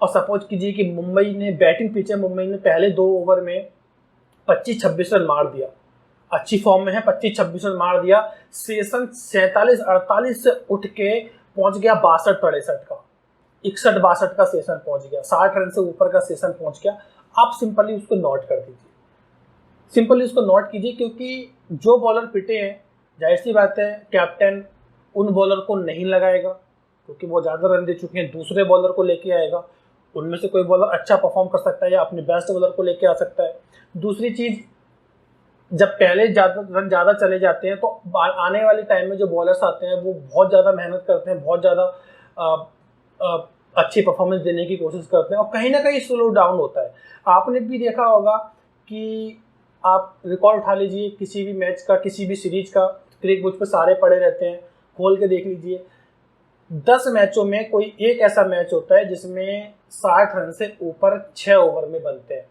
और सपोज कीजिए कि मुंबई ने बैटिंग पिच है, मुंबई ने पहले 2 ओवर में 25-26 रन मार दिया, अच्छी फॉर्म में है, 25-26 रन मार दिया, सेशन 47-48 से उठ के पहुंच गया 62-63 का, 61-62 का सेशन पहुंच गया, 60 रन से ऊपर का सेशन पहुंच गया। आप सिंपली उसको नोट कर दीजिए, सिंपली उसको नोट कीजिए, क्योंकि जो बॉलर पिटे हैं, जाहिर सी बात है कैप्टन उन बॉलर को नहीं लगाएगा क्योंकि वो ज़्यादा रन दे चुके हैं, दूसरे बॉलर को लेके आएगा, उनमें से कोई बॉलर अच्छा परफॉर्म कर सकता है या अपने बेस्ट बॉलर को लेके आ सकता है। दूसरी चीज़, जब पहले रन ज़्यादा चले जाते हैं तो आने वाले टाइम में जो बॉलर्स आते हैं वो बहुत ज़्यादा मेहनत करते हैं, बहुत ज़्यादा अच्छी परफॉर्मेंस देने की कोशिश करते हैं, और कहीं ना कहीं स्लो डाउन होता है। आपने भी देखा होगा कि आप रिकॉर्ड उठा लीजिए किसी भी मैच का, किसी भी सीरीज का, क्रिक बुक पे सारे पड़े रहते हैं, खोल के देख लीजिए, 10 मैचों में कोई एक ऐसा मैच होता है जिसमें 60 रन से ऊपर 6 ओवर में बनते हैं।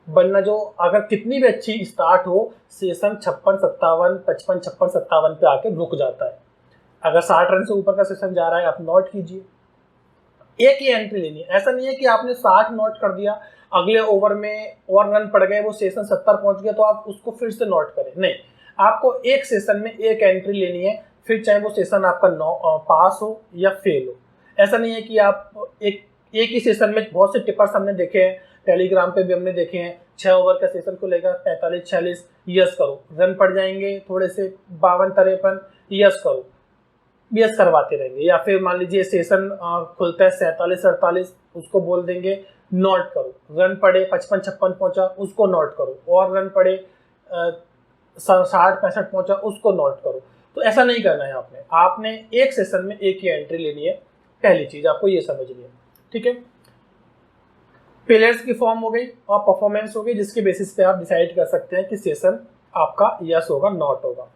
बनना जो अगर कितनी भी अच्छी स्टार्ट हो, सेशन 56-57, 55-56-57 पे आके रुक जाता है। अगर 60 रन से ऊपर का सेशन जा रहा है, आप नोट कीजिए, एक ही एंट्री लेनी है। ऐसा नहीं है कि आपने 60 नोट कर दिया, अगले ओवर में और रन पड़ गए, वो सेशन 70 पहुंच गया तो आप उसको फिर से नोट करें, नहीं, आपको एक सेशन में एक एंट्री लेनी है, फिर चाहे वो सेशन आपका पास हो या फेल हो। ऐसा नहीं है कि आप एक ही सेशन में, बहुत से टिपर्स हमने देखे हैं, टेलीग्राम पे भी हमने देखे हैं, 6 ओवर का सेशन को लेकर 45-46 यस करो, रन पड़ जाएंगे थोड़े से 52-53 यस करो, यस करवाते रहेंगे। या फिर मान लीजिए सेशन खुलता है 47-48, उसको बोल देंगे नोट करो, रन पड़े 55-56 पहुंचा उसको नोट करो, और रन पड़े 60-65 पहुंचा उसको नोट करो। तो ऐसा नहीं करना है आपने एक सेशन में एक ही एंट्री लेनी है, पहली चीज आपको ये समझनी है, ठीक है। प्लेयर्स की फॉर्म हो गई और परफॉर्मेंस हो गई, जिसके बेसिस पे आप डिसाइड कर सकते हैं कि सेशन आपका यस होगा नॉट होगा।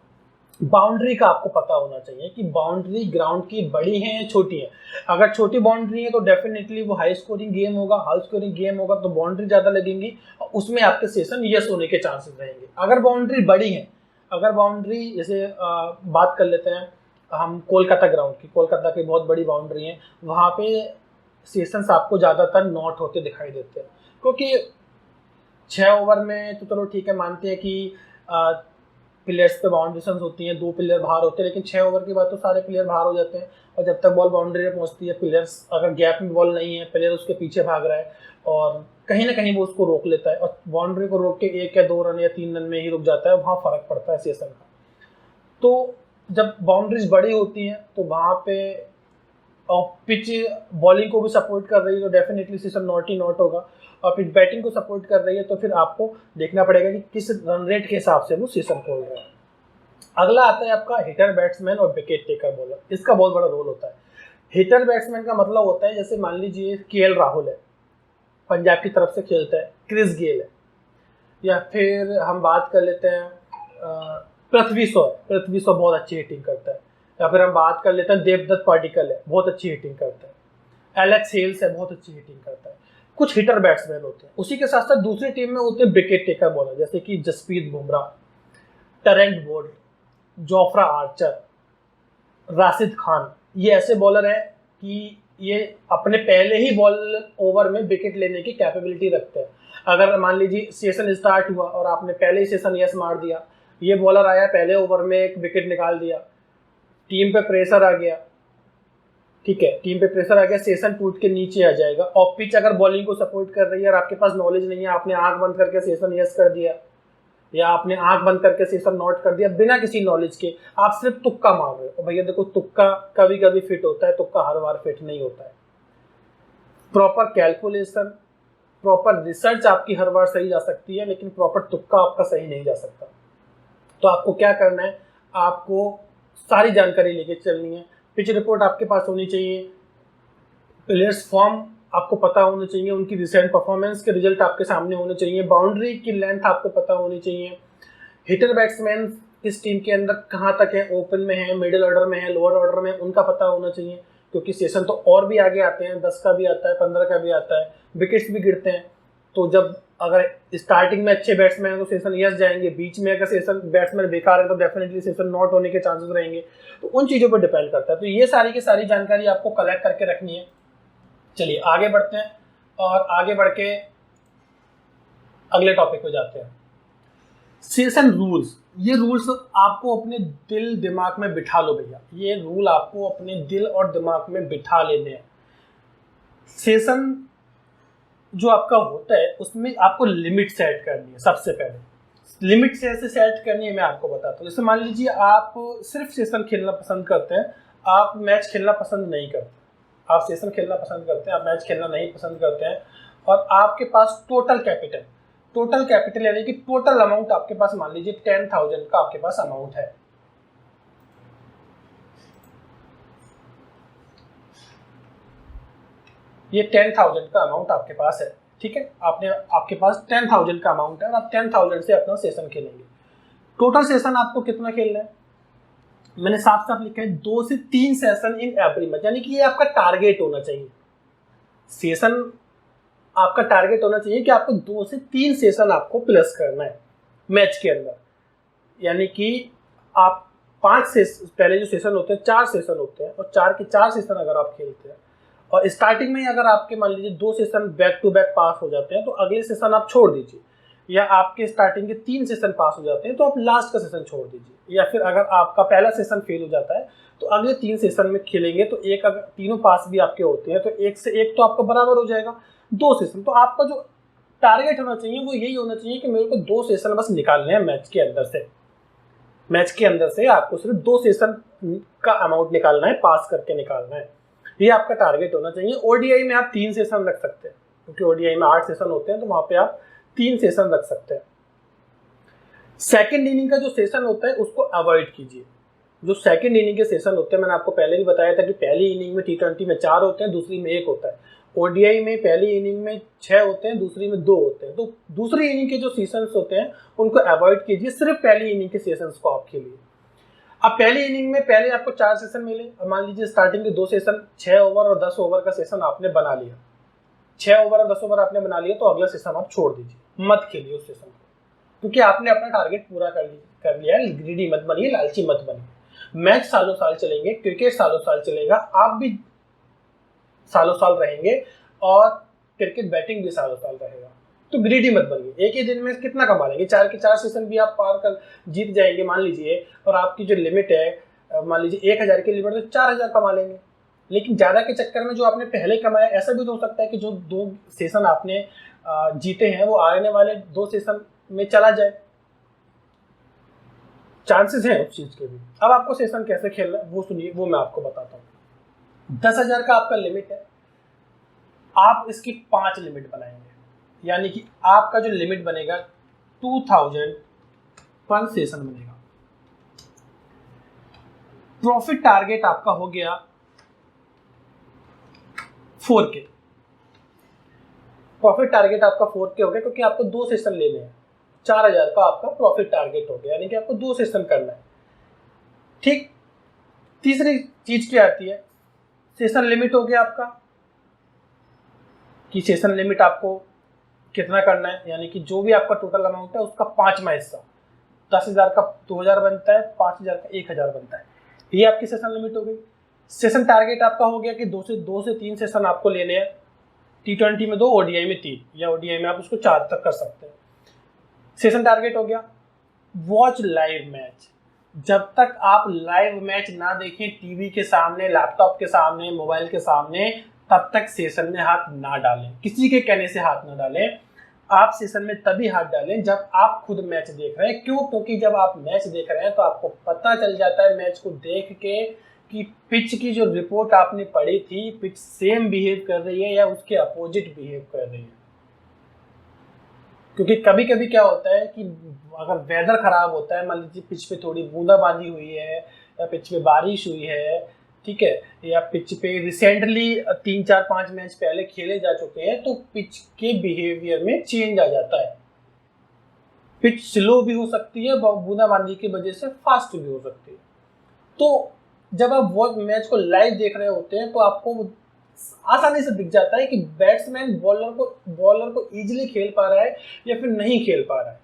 बाउंड्री का आपको पता होना चाहिए कि बाउंड्री ग्राउंड की बड़ी है या छोटी है। अगर छोटी बाउंड्री है तो डेफिनेटली वो हाई स्कोरिंग गेम होगा, हाई स्कोरिंग गेम होगा तो बाउंड्री ज़्यादा लगेंगी और उसमें आपके सेशन यस होने के चांसेस रहेंगे। अगर बाउंड्री बड़ी है, अगर बाउंड्री जैसे बात कर लेते हैं हम कोलकाता ग्राउंड की, कोलकाता की बहुत बड़ी बाउंड्री है, वहाँ पे सेशंस आपको ज़्यादातर नॉट होते दिखाई देते हैं, क्योंकि 6 ओवर में तो चलो ठीक है, मानते हैं कि प्लेयर्स पे बाउंड्रेशंस होती हैं, 2 प्लेयर बाहर होते हैं, लेकिन 6 ओवर के बाद तो सारे प्लेयर बाहर हो जाते हैं। और जब तक बॉल बाउंड्री पे पहुंचती है, प्लेयर्स अगर गैप में बॉल नहीं है, प्लेयर उसके पीछे भाग रहा है और कहीं ना कहीं वो उसको रोक लेता है, और बाउंड्री को रोक के 1 या 2 रन या 3 रन में ही रुक जाता है, वहाँ फ़र्क पड़ता है सेशन का। तो जब बाउंड्रीज बड़ी होती हैं तो वहाँ पे और पिच बॉलिंग को भी सपोर्ट कर रही है तो definitely session not he not होगा, और पिच बैटिंग को सपोर्ट कर रही है तो फिर आपको देखना पड़ेगा कि किस रन रेट के हिसाब से वो सेशन खोल रहा है। अगला आता है आपका हिटर बैट्समैन और विकेट टेकर बॉलर। इसका बहुत बड़ा रोल होता है। हिटर बैट्समैन का मतलब होता है, जैसे मान लीजिए केएल राहुल है, पंजाब की तरफ से खेलता है, क्रिस गेल है, या फिर हम बात कर लेते हैं पृथ्वी शॉ बहुत अच्छी हिटिंग करता है, या फिर हम बात कर लेते हैं देवदत्त पाडिक्कल है, बहुत अच्छी हिटिंग करता है, एलेक्स हेल्स है, बहुत अच्छी हिटिंग करता है। कुछ हिटर बैट्समैन होते हैं। उसी के साथ साथ दूसरी टीम में होते हैं विकेट टेकर बॉलर, जैसे कि Jasprit Bumrah, Trent Boult, Jofra Archer, Rashid Khan. ये ऐसे बॉलर हैं कि ये अपने पहले ही बॉल ओवर में विकेट लेने की कैपेबिलिटी रखते हैं। अगर मान लीजिए सेशन स्टार्ट हुआ और आपने पहले ही सेशन यस मार दिया, ये बॉलर आया पहले ओवर में एक विकेट निकाल दिया, टीम पे प्रेशर आ गया, ठीक है, टीम पे प्रेशर आ गया, सेशन टूट के नीचे आ जाएगा। और पिच अगर बॉलिंग को सपोर्ट कर रही है और आपके पास नॉलेज नहीं है, आपने आंख बंद करके सेशन यस कर दिया या आपने आंख बंद करके सेशन नॉट कर दिया बिना किसी नॉलेज के, आप सिर्फ तुक्का मार रहे हो। भैया देखो, तुक्का कभी कभी फिट होता है, तुक्का हर बार फिट नहीं होता है। प्रॉपर कैलकुलेशन, प्रॉपर रिसर्च आपकी हर बार सही जा सकती है, लेकिन प्रॉपर तुक्का आपका सही नहीं जा सकता। तो आपको क्या करना है, आपको सारी जानकारी लेके चलनी है। पिच रिपोर्ट आपके पास होनी चाहिए, प्लेयर्स फॉर्म आपको पता होना चाहिए, उनकी रिसेंट परफॉर्मेंस के रिजल्ट आपके सामने होने चाहिए, बाउंड्री की लेंथ आपको पता होनी चाहिए, हिटर बैट्समैन किस टीम के अंदर कहाँ तक है, ओपन में है, मिडिल ऑर्डर में है, लोअर ऑर्डर में, उनका पता होना चाहिए, क्योंकि सेशन तो और भी आगे आते हैं, 10 का भी आता है, 15 का भी आता है, विकेट्स भी गिरते हैं। तो जब अगर स्टार्टिंग में अच्छे बैट्समैन है तो सेशन यस जाएंगे, बीच में अगर सेशन बैट्समैन बेकार है तो डेफिनेटली सेशन नॉट होने के चांसेस रहेंगे। तो उन चीज़ों पर डिपेंड करता है। तो ये सारी की सारी जानकारी आपको कलेक्ट करके रखनी है। चलिए आगे बढ़ते हैं और आगे बढ़ के अगले टॉपिक पे जाते हैं, सेशन रूल्स। ये रूल्स आपको अपने दिल दिमाग में बिठा लो भैया, ये रूल आपको अपने दिल और दिमाग में बिठा लेने हैं। सेशन जो आपका होता है उसमें आपको लिमिट सेट करनी है। सबसे पहले लिमिट कैसे सेट करनी है मैं आपको बताता हूँ। जैसे मान लीजिए आप सिर्फ सेशन खेलना पसंद करते हैं, आप मैच खेलना पसंद नहीं करते, आप सेशन खेलना पसंद करते हैं, आप मैच खेलना नहीं पसंद करते हैं, और आपके पास टोटल कैपिटल यानी कि टोटल अमाउंट आपके पास मान लीजिए 10,000 का आपके पास अमाउंट है। ये 10,000 का अमाउंट आपके पास है, ठीक है, आपके पास 10,000 का अमाउंट है और आप 10,000 से अपना सेशन खेलेंगे। टोटल सेशन आपको कितना खेलना है, मैंने साफ साफ लिखा है 2 से 3 सेशन इन एवरी मैच, यानी कि ये आपका टारगेट होना चाहिए। सेशन आपका टारगेट होना चाहिए कि आपको 2 से 3 सेशन आपको प्लस करना है मैच के अंदर। यानी कि आप 5 से पहले जो सेशन होते हैं 4 सेशन होते हैं, और 4 के 4 सेशन अगर आप खेलते हैं और स्टार्टिंग में अगर आपके मान लीजिए 2 session back to back pass हो जाते हैं तो अगले सेशन आप छोड़ दीजिए, या आपके स्टार्टिंग के 3 सेशन पास हो जाते हैं तो आप लास्ट का सेशन छोड़ दीजिए, या फिर अगर आपका पहला सेशन फेल हो जाता है तो अगले 3 सेशन में खेलेंगे तो एक अगर तीनों पास भी आपके होते हैं तो 1 से 1 तो आपका बराबर हो जाएगा, 2 सेशन। तो आपका जो टारगेट होना चाहिए वो यही होना चाहिए कि मेरे को 2 सेशन बस निकालने हैं मैच के अंदर से आपको सिर्फ 2 सेशन का अमाउंट निकालना है, पास करके निकालना है, ये आपका टारगेट होना चाहिए। ओडीआई में आप 3 सेशन रख सकते हैं, क्योंकि ओडीआई में 8 सेशन होते हैं तो वहां पे आप 3 सेशन रख सकते हैं। सेकंड इनिंग का जो सेशन होता है उसको अवॉइड कीजिए। जो सेकंड इनिंग के सेशन होते हैं, मैंने आपको पहले भी बताया था कि पहली इनिंग में T20 में 4 होते हैं, दूसरी में 1 होता है। ओडीआई में पहली इनिंग में 6 होते हैं, दूसरी में 2 होते हैं। तो दूसरी इनिंग के जो सेशंस होते हैं उनको अवॉइड कीजिए, सिर्फ पहली इनिंग के सेशंस को आप खेलिए। अब पहली इनिंग में पहले आपको 4 सेशन मिले, और मान लीजिए स्टार्टिंग के 2 सेशन 6 ओवर और 10 ओवर का सेशन आपने बना लिया, 6 ओवर और 10 ओवर आपने बना लिया, तो अगला सेशन आप छोड़ दीजिए, मत खेलिए उस सेशन को, क्योंकि आपने अपना टारगेट पूरा कर लिया है। ग्रीडी मत बनिए, लालची मत बनिए। मैच सालों साल चलेंगे, क्रिकेट सालों साल चलेगा, आप भी सालों साल रहेंगे और क्रिकेट बैटिंग भी सालों साल रहेगा। तो ग्रीडी मत बनिए, एक ही दिन में कितना कमा लेंगे, 4 के 4 सेशन भी आप पार कर जीत जाएंगे मान लीजिए, और आपकी जो लिमिट है मान लीजिए 1000 की लिमिट, तो 4000 कमा लेंगे। लेकिन ज़्यादा के चक्कर में जो आपने पहले कमाया, ऐसा भी तो हो सकता है कि जो 2 सेशन आपने जीते हैं वो आने वाले 2 सेशन में चला जाए, चांसेस हैं उस चीज़ के भी। अब आपको सेशन कैसे खेलना है वो सुनिए, वो मैं आपको बताता हूँ। 10,000 का आपका लिमिट है, आप इसकी 5 लिमिट बनाएंगे, यानी कि आपका जो लिमिट बनेगा 2000 पर सेशन बनेगा। प्रॉफिट टारगेट आपका हो गया 4K। प्रॉफिट टारगेट आपका 4K हो गया क्योंकि आपको 2 सेशन लेने हैं। 4000 का आपका प्रॉफिट टारगेट हो गया, यानी कि आपको 2 सेशन करना है। ठीक, तीसरी चीज क्या आती है, सेशन लिमिट हो गया आपका, कि सेशन लिमिट आपको कितना करना है, यानी कि जो भी आपका टोटल अमाउंट है उसका 5वां हिस्सा। 10,000 का 2000 बनता है, 5000 का 1000 बनता है, ये आपकी सेशन लिमिट हो गई। सेशन टारगेट आपका हो गया कि 2 से 3 सेशन आपको लेने हैं, T20 में 2, ODI में 3, या ODI में आप उसको 4 तक कर सकते हैं। सेशन टारगेट हो गया। वॉच लाइव मैच, जब तक आप लाइव मैच ना देखें टीवी के सामने, लैपटॉप के सामने, मोबाइल के सामने, तब तक सेशन में हाथ ना डालें, किसी के कहने से हाथ ना डालें। आप सेशन में तभी हाथ डालें जब आप खुद मैच देख रहे हैं। क्यों? क्योंकि जब आप मैच देख रहे हैं तो आपको पता चल जाता है मैच को देख के कि पिच की जो रिपोर्ट आपने पढ़ी थी, पिच सेम बिहेव कर रही है या उसके अपोजिट बिहेव कर रही है। क्योंकि कभी कभी क्या होता है कि अगर वेदर खराब होता है, मान लीजिए पिच पे थोड़ी बूंदाबांदी हुई है, या पिच पे बारिश हुई है, ठीक है, या पिच पे रिसेंटली 3, 4, 5 मैच पहले खेले जा चुके हैं, तो पिच के बिहेवियर में चेंज आ जाता है। पिच स्लो भी हो सकती है, बूंदाबांदी की वजह से फास्ट भी हो सकती है। तो जब आप वो मैच को लाइव देख रहे होते हैं तो आपको आसानी से दिख जाता है कि बैट्समैन बॉलर को इजीली खेल पा रहा है या फिर नहीं खेल पा रहा है।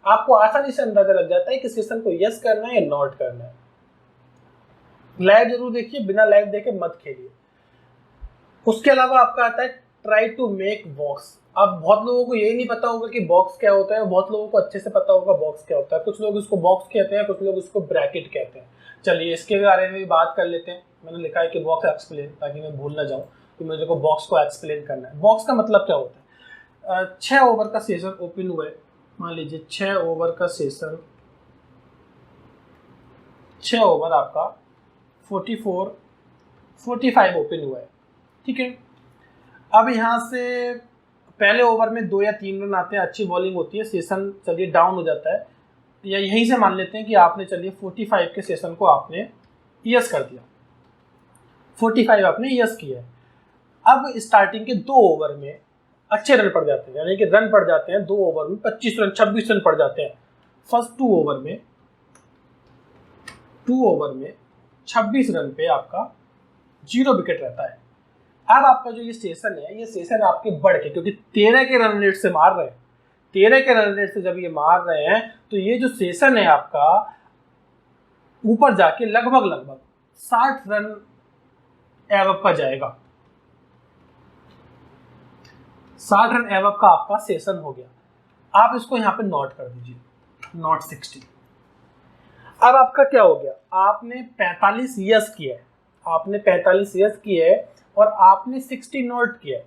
आपको आसानी से अंदाजा लग जाता है कि सेशन को यस करना है या नॉट करना है। लाइव जरूर देखिए, बिना लाइव देखे मत खेलिए। उसके अलावा आपका आता है ट्राई टू मेक बॉक्स। अब बहुत लोगों को यही नहीं पता होगा कि बॉक्स क्या होता है, बहुत लोगों को अच्छे से पता होगा बॉक्स क्या होता है। कुछ लोग इसको बॉक्स कहते हैं, कुछ लोग इसको ब्रैकेट कहते हैं। चलिए इसके बारे में भी बात कर लेते हैं। मैंने लिखा है कि बॉक्स एक्सप्लेन, ताकि मैं भूल ना जाऊं कि मुझे को बॉक्स को एक्सप्लेन करना है। बॉक्स का मतलब क्या होता है, 6 ओवर का सेशन ओपन हुआ है, मान लीजिए 6 ओवर का सेशन, 6 ओवर आपका 45 ओपन हुआ है, ठीक है। अब यहाँ से पहले ओवर में 2 या 3 रन आते हैं, अच्छी बॉलिंग होती है, सेशन चलिए डाउन हो जाता है, या यहीं से मान लेते हैं कि आपने चलिए 45 के सेशन को आपने यस कर दिया, 45 आपने यस किया। अब स्टार्टिंग के 2 ओवर में अच्छे रन पड़ जाते हैं, यानी कि रन पड़ जाते हैं 2 ओवर में 25 रन 26 रन पड़ जाते हैं। फर्स्ट 2 ओवर में 26 रन पे आपका 0 विकेट रहता है। अब आपका जो ये सेशन है, ये सेशन आपके बढ़ के, क्योंकि 13 के रन रेट से मार रहे हैं, 13 के रन रेट से जब ये मार रहे हैं तो ये जो सेशन है आपका ऊपर जाके लगभग 60 रन एवब का जाएगा। 60 रन एवब का आपका सेशन हो गया। आप इसको यहाँ पे नोट कर दीजिए, नॉट 60। अब आपका क्या हो गया, आपने 45 यस किया है, आपने 45 यस किया है और आपने 60 नोट किया है।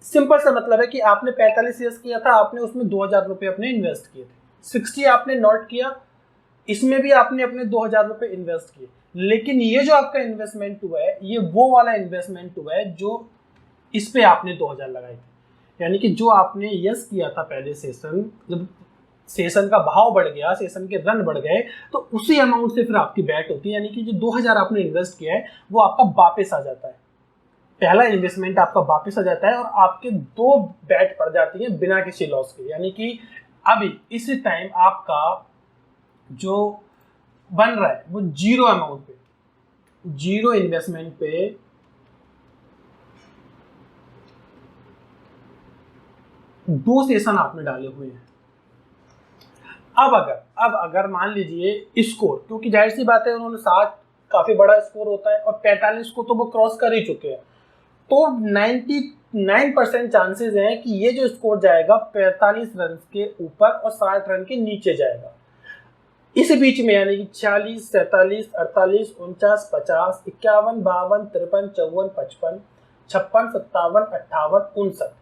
सिंपल सा मतलब है कि आपने 45 यस किया था, आपने उसमें 2000 रुपये अपने इन्वेस्ट किए थे। 60 आपने नोट किया, इसमें भी आपने अपने 2000 रुपये इन्वेस्ट किए। लेकिन ये जो आपका इन्वेस्टमेंट हुआ है, ये वो वाला इन्वेस्टमेंट हुआ है जो इस पे आपने 2000 लगाए थे। यानी कि जो आपने यस किया था पहले सेशन, जब सेशन का भाव बढ़ गया, सेशन के रन बढ़ गए, तो उसी अमाउंट से फिर आपकी बैट होती है। यानी कि जो 2000 आपने इन्वेस्ट किया है वो आपका वापस आ जाता है, पहला इन्वेस्टमेंट आपका वापस आ जाता है और आपके 2 बैट पड़ जाती है बिना किसी लॉस के। यानी कि अभी इस टाइम आपका जो बन रहा है वो 0 अमाउंट पे, 0 इन्वेस्टमेंट पे 2 सेशन आपने डाले हुए हैं। अब अगर मान लीजिए स्कोर, क्योंकि जाहिर सी बात है उन्होंने 60 काफी बड़ा स्कोर होता है और 45 को तो वो क्रॉस कर ही चुके हैं, तो 99% चांसेस हैं कि ये जो स्कोर जाएगा 45 रन के ऊपर और 60 रन के नीचे जाएगा। इस बीच में यानी कि 46, 47, 48, 49, 50, 51, 52, 53, 54, 55, 56, 57, 58, 59,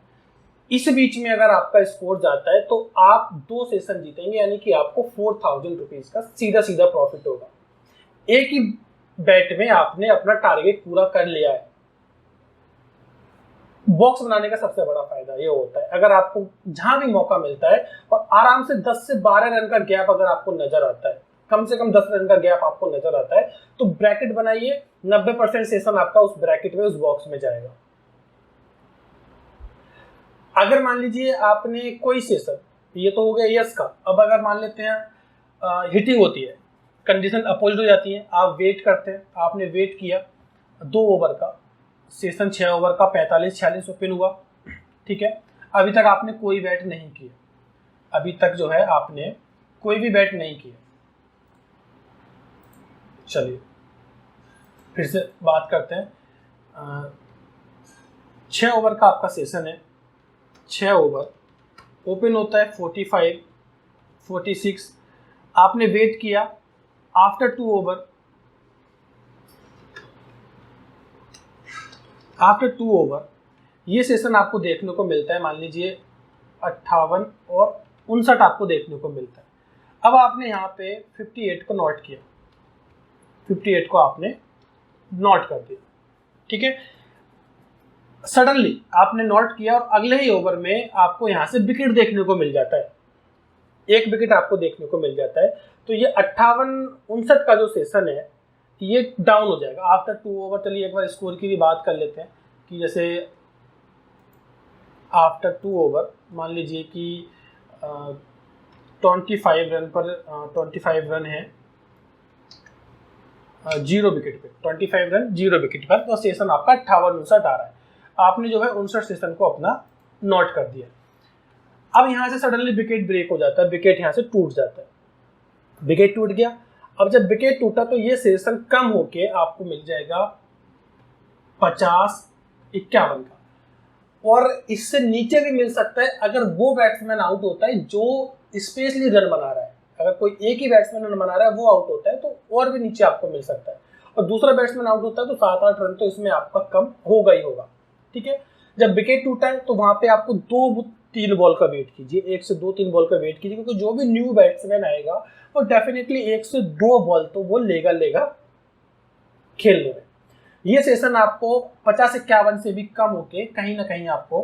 इस बीच में अगर आपका स्कोर जाता है तो आप 2 सेशन जीतेंगे, यानी कि आपको 4000 रुपीज का सीधा सीधा प्रॉफिट होगा। एक ही बैट में आपने अपना टारगेट पूरा कर लिया है। बॉक्स बनाने का सबसे बड़ा फायदा ये होता है, अगर आपको जहां भी मौका मिलता है और आराम से 10 से 12 रन का गैप अगर आपको नजर आता है, कम से कम 10 रन का गैप आपको नजर आता है, तो ब्रैकेट बनाइए, 90% सेशन आपका उस ब्रैकेट में, उस बॉक्स में जाएगा। अगर मान लीजिए आपने कोई सेशन, ये तो हो गया यस का, अब अगर मान लेते हैं हिटिंग होती है, कंडीशन अपोजिट हो जाती है, आप वेट करते हैं, आपने वेट किया 2 ओवर का सेशन, 6 ओवर का 45-46 ओपन हुआ, ठीक है। अभी तक आपने कोई बैट नहीं किया, अभी तक जो है आपने कोई भी बैट नहीं किया। चलिए फिर से बात करते हैं। 6 ओवर का आपका सेशन है, 6 ओवर ओपन होता है 45, 46, आपने वेट किया, आफ्टर 2 ओवर, आफ्टर 2 ओवर ये सेशन आपको देखने को मिलता है, मान लीजिए 58 और 59 आपको देखने को मिलता है। अब आपने यहाँ पे 58 को नोट किया, 58 को आपने नोट कर दिया, ठीक है। सडनली आपने नोट किया और अगले ही ओवर में आपको यहाँ से विकेट देखने को मिल जाता है, एक विकेट आपको देखने को मिल जाता है, तो ये 58-59 का जो सेशन है ये डाउन हो जाएगा आफ्टर 2 ओवर। चलिए एक बार स्कोर की भी बात कर लेते हैं कि जैसे आफ्टर 2 ओवर मान लीजिए कि 25 रन पर 25 रन है 0 विकेट पे, 25 रन 0 विकेट पर, तो सेशन आपका 58-59 आ रहा है। आपने जो है 59 सेशन को अपना नोट कर दिया। अब यहाँ से सडनली विकेट ब्रेक हो जाता है, विकेट यहाँ से टूट जाता है, विकेट टूट गया। अब जब विकेट टूटा तो ये सेशन कम होके आपको मिल जाएगा 50-51 का, और इससे नीचे भी मिल सकता है अगर वो बैट्समैन आउट होता है जो स्पेशली रन बना रहा है। अगर कोई एक ही बैट्समैन रन बना रहा है वो आउट होता है तो और भी नीचे आपको मिल सकता है, और दूसरा बैट्समैन आउट होता है तो 7-8 रन तो इसमें आपका कम होगा ही होगा, ठीक है। जब विकेट टूटा है तो वहां पे आपको 2-3 बॉल का वेट कीजिए, 1 से 2-3 बॉल का वेट कीजिए, क्योंकि जो भी न्यू बैट्समैन आएगा वो डेफिनेटली 1 से 2 बॉल तो वो लेगा खेलने में। ये सेशन आपको 50-51 से भी कम होके कहीं ना कहीं आपको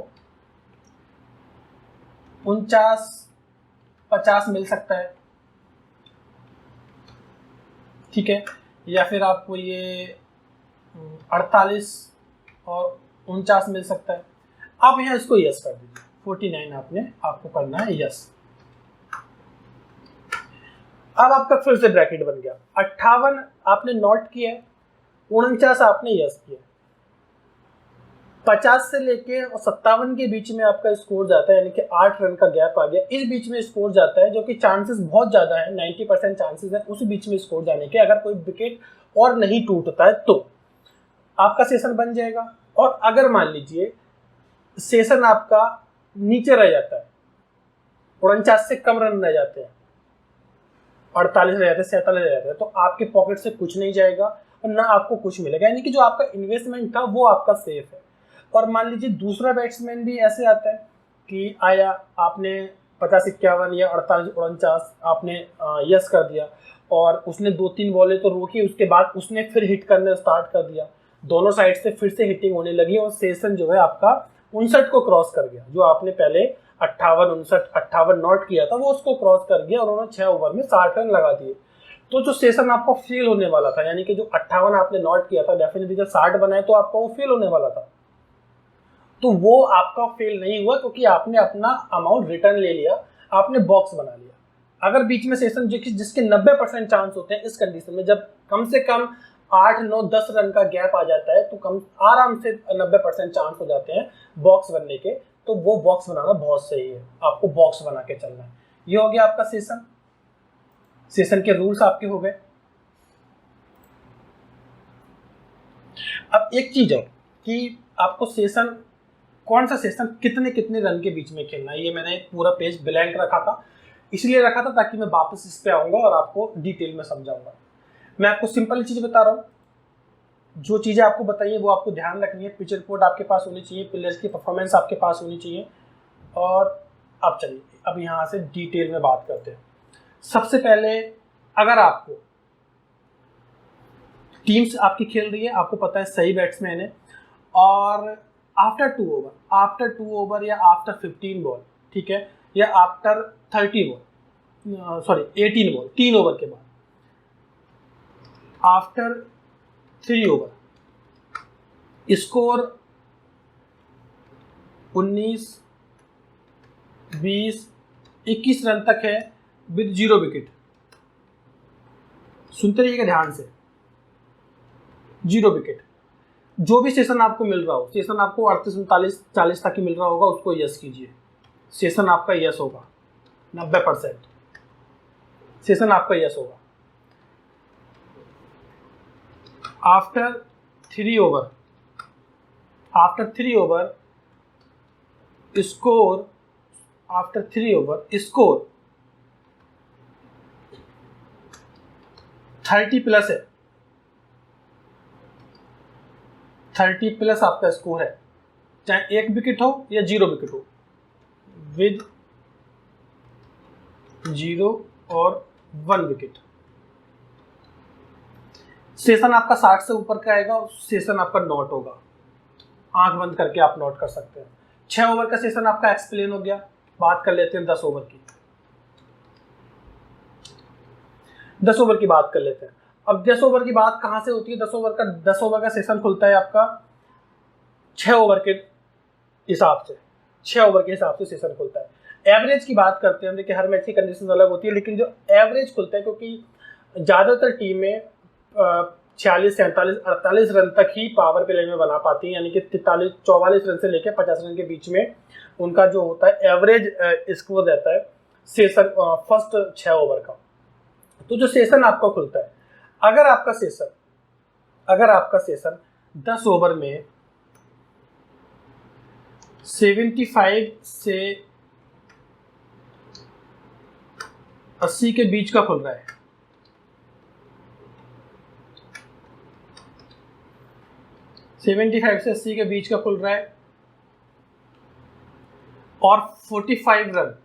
49-50 मिल सकता है, ठीक है, या फिर आपको ये 48 और 49 मिल सकता है। आप यहाँ इसको यस कर दीजिए, 49 आपको करना है यस। अब आपका फिर से ब्रैकेट बन गया, 58 आपने नोट किया, 49 आपने यस किया, 50 से लेके 57 के बीच में आपका स्कोर जाता है, यानी कि 8 रन का गैप आ गया, इस बीच में स्कोर जाता है, जो कि चांसेस बहुत ज़्यादा है, 90% चांसेस है उस बीच में स्कोर जाने के, अगर कोई विकेट और नहीं टूटता है तो आपका सेशन बन जाएगा। और अगर मान लीजिए सेशन आपका नीचे रह जाता है, 49 से कम रन रह जाते हैं, 48 रह जाते हैं, 47 रह जाते हैं, तो आपके पॉकेट से कुछ नहीं जाएगा और ना आपको कुछ मिलेगा, यानी कि जो आपका इन्वेस्टमेंट था वो आपका सेफ है। और मान लीजिए दूसरा बैट्समैन भी ऐसे आता है कि आया, आपने 50-51 या 48-49 आपने यस कर दिया, और उसने 2-3 बॉलें तो रोकी, उसके बाद उसने फिर हिट करना स्टार्ट कर दिया, दोनों साइड से फिर से हिटिंग होने लगी और सेशन जो है आपका 59 को क्रॉस कर गया, जो आपने पहले 58 नोट किया था वो उसको क्रॉस कर गया और उन्होंने 6 ओवर में 60 रन लगा दिए। तो जो सेशन आपका फेल होने वाला था, यानी कि जो 58 आपने नोट किया था, डेफिनेटली जब 60 बनाए तो आपका वो फेल होने वाला था, तो वो आपका फेल नहीं हुआ क्योंकि आपने अपना अमाउंट रिटर्न ले लिया, आपने बॉक्स बना लिया। अगर बीच में सेशन जिसके 90% चांस होते हैं, इस कंडीशन में जब कम से कम 8, 9, 10 रन का गैप आ जाता है तो कम आराम से 90% चांस हो जाते हैं बॉक्स बनने के, तो वो बॉक्स बनाना बहुत सही है, आपको बॉक्स बना के चलना है। ये हो गया आपका सेशन के रूल्स आपके हो गए। अब एक चीज है कि आपको सेशन, कौन सा सेशन कितने कितने रन के बीच में खेलना है, ये मैंने पूरा पेज ब्लैंक रखा था। इसलिए रखा था ताकि मैं वापस इस पे आऊँगा और आपको डिटेल में समझाऊंगा। मैं आपको सिंपल चीज़ बता रहा हूँ, जो चीज़ें आपको बताइए वो आपको ध्यान रखनी है। पिच रिपोर्ट आपके पास होनी चाहिए, प्लेयर्स की परफॉर्मेंस आपके पास होनी चाहिए। और अब चलिए, अब यहाँ से डिटेल में बात करते हैं। सबसे पहले, अगर आपको टीम्स आपकी खेल रही है, आपको पता है सही बैट्समैन है, और आफ्टर 2 ओवर या आफ्टर 15 बॉल, ठीक है, या after 30 ball, sorry 18 ball, 3 over के बाद, आफ्टर 3 ओवर स्कोर 19, 20, 21 रन तक है विद 0 विकेट। सुनते रहिएगा ध्यान से, 0 विकेट। जो भी सेशन आपको मिल रहा हो, सेशन आपको 38, 39, 40 तक ही मिल रहा होगा, उसको यस कीजिए। सेशन आपका यस होगा, 90% सेशन आपका यस होगा। After 3 over, score, after 3 over score 30 plus है, 30 प्लस आपका स्कोर है, चाहे 1 विकेट हो या 0 विकेट हो, विद 0 और 1 विकेट। सेशन आपका 60 से ऊपर का आएगा, सेशन आपका नॉट होगा। आंख बंद करके आप नोट कर सकते हैं। 6 ओवर का सेशन आपका एक्सप्लेन हो गया। बात कर लेते हैं 10 ओवर की। 10 ओवर की बात कर लेते हैं। अब 10 ओवर की बात कहां से होती है? 10 ओवर का सेशन खुलता है आपका 6 ओवर के हिसाब से। 6 ओवर के हिसाब से सेशन खुलता है। एवरेज की बात करते हैं, देखिए हर मैच की कंडीशन अलग होती है, लेकिन जो एवरेज खुलता है, क्योंकि ज़्यादातर टीमें 46, 47, 48 रन तक ही पावर प्ले में बना पाती हैं, यानी कि 43, 44 रन से लेकर 50 रन के बीच में उनका जो होता है एवरेज स्कोर रहता है सेशन फर्स्ट 6 ओवर का। तो जो सेशन आपका खुलता है, अगर आपका सेशन 10 ओवर में 75 से 80 के बीच का खुल रहा है, से 80 के बीच का खुल रहा है, और 45 रन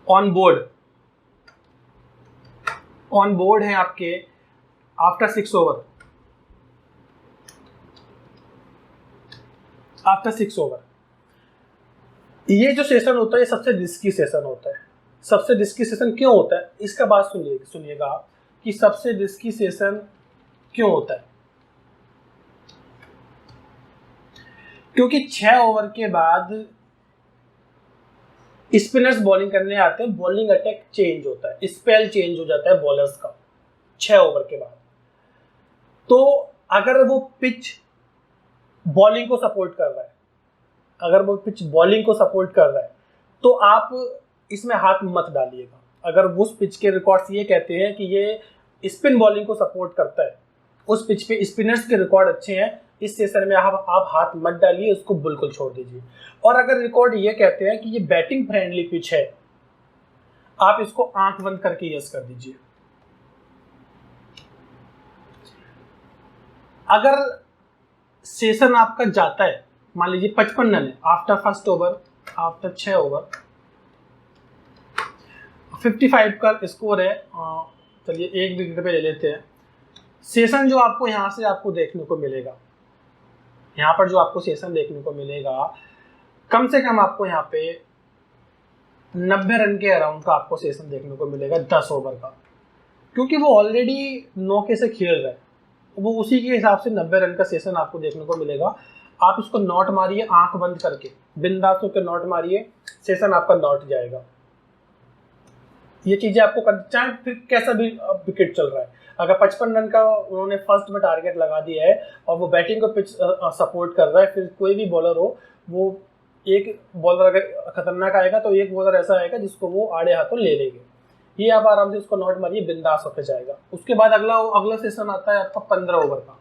ऑन बोर्ड है आपके आफ्टर 6 ओवर। ये जो सेशन होता है, ये सबसे रिस्की सेशन होता है। सबसे रिस्की सेशन क्यों होता है, इसका बात सुनिएगा आप कि सबसे रिस्की सेशन क्यों होता है। क्योंकि 6 ओवर के बाद स्पिनर्स बॉलिंग करने आते हैं, बॉलिंग अटैक चेंज होता है, स्पेल चेंज हो जाता है बॉलर्स का 6 ओवर के बाद। तो अगर वो पिच बॉलिंग को सपोर्ट कर रहा है, तो आप इसमें हाथ मत डालिएगा। अगर उस पिच के रिकॉर्ड्स ये कहते हैं कि ये स्पिन बॉलिंग को सपोर्ट करता है, उस पिच पे स्पिनर्स के रिकॉर्ड अच्छे हैं, इस सेशन में आप हाथ मत डालिए, उसको बिल्कुल छोड़ दीजिए। और अगर रिकॉर्ड ये कहते हैं कि ये बैटिंग फ्रेंडली पिच है, आप इसको आंख बंद करके यस कर दीजिए। अगर सेशन आपका जाता है, मान लीजिए 55 रन है after first over, after 6 over 55 का स्कोर है, चलिए 1 विकेट पे ले लेते हैं। सेशन जो आपको यहाँ से आपको देखने को मिलेगा, यहाँ पर जो आपको सेशन देखने को मिलेगा, कम से कम आपको यहाँ पे 90 रन के अराउंड का आपको सेशन देखने को मिलेगा 10 ओवर का, क्योंकि वो ऑलरेडी नौके से खेल रहा है, वो उसी के हिसाब से 90 रन का सेशन आपको देखने को मिलेगा। आप इसको नॉट मारिए, आंख बंद करके बिंदास होकर नॉट मारिए, सेशन आपका नॉट जाएगा। ये चीजें आपको चाहे फिर कैसा भी विकेट चल रहा है, अगर 55 रन का उन्होंने फर्स्ट में टारगेट लगा दिया है और वो बैटिंग को पिच सपोर्ट कर रहा है, फिर कोई भी बॉलर हो, वो एक बॉलर अगर खतरनाक आएगा तो एक बॉलर ऐसा आएगा जिसको वो आड़े हाथों ले लेंगे। ये आप आराम से उसको नॉट मारिए, बिंदास होकर जाएगा। उसके बाद अगला सेशन आता है आपका 15 ओवर का।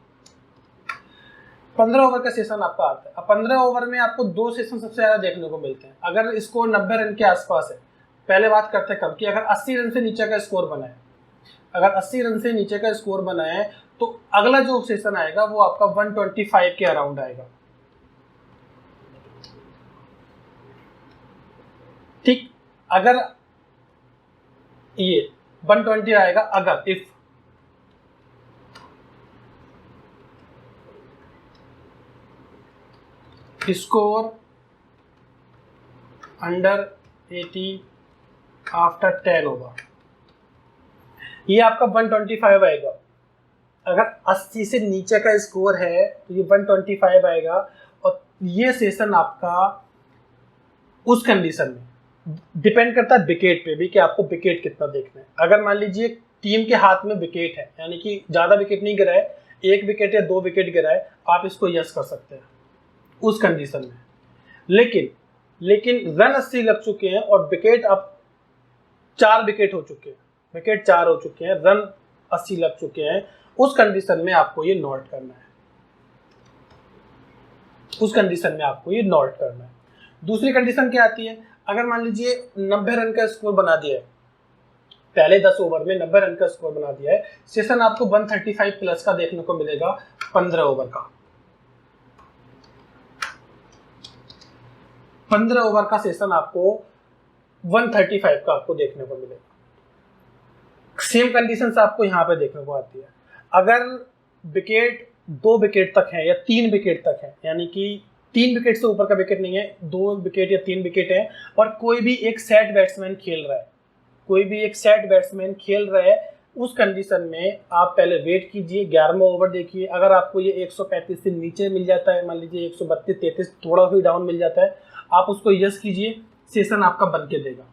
15 ओवर का सेशन आपका आता है। अब 15 ओवर में आपको 2 सेशन सबसे ज़्यादा देखने को मिलते हैं। अगर स्कोर 90 रन के आसपास है, पहले बात करते हैं कब की, अगर 80 रन से नीचे का स्कोर बना है, अगर 80 रन से नीचे का स्कोर बना है तो अगला जो सेशन आएगा वो आपका 125 के अराउंड आएगा। ठीक, अगर ये 120 आएगा, अगर if score under 80 after 10 over, ये आपका 125 आएगा। अगर 80 से नीचे का स्कोर है तो ये 125 आएगा। और ये सेशन आपका उस कंडीशन में डिपेंड करता है विकेट पे भी कि आपको विकेट कितना देखना है। अगर मान लीजिए टीम के हाथ में विकेट है, यानी कि ज़्यादा विकेट नहीं गिरा है, 1 विकेट या 2 विकेट गिरा है, आप इसको यस कर सकते हैं उस कंडीशन में। लेकिन रन 80 लग चुके हैं और विकेट अब 4 विकेट हो चुके हैं, विकेट 4 हो चुके हैं, रन 80 लग चुके हैं, उस कंडीशन में आपको ये नोट करना है, उस कंडीशन में आपको ये नोट करना है। दूसरी कंडीशन क्या आती है, अगर मान लीजिए 90 रन का स्कोर बना दिया है, पहले 10 ओवर में 90 रन का स्कोर बना दिया है, सेशन आपको 135 प्लस का देखने को मिलेगा 15 ओवर का। 15 ओवर का सेशन आपको 135 का आपको देखने को मिलेगा। सेम कंडीशंस आपको यहाँ पे देखने को आती है। अगर विकेट 2 विकेट तक है या 3 विकेट तक है, यानी कि 3 विकेट से ऊपर का विकेट नहीं है, 2 विकेट या 3 विकेट है, और कोई भी एक सेट बैट्समैन खेल रहा है, कोई भी एक सेट बैट्समैन खेल रहा है, उस कंडीशन में आप पहले वेट कीजिए, 11वां ओवर देखिए। अगर आपको ये 135 से नीचे मिल जाता है, मान लीजिए 132-33 थोड़ा भी डाउन मिल जाता है, आप उसको यस कीजिए, सेशन आपका बन के देगा।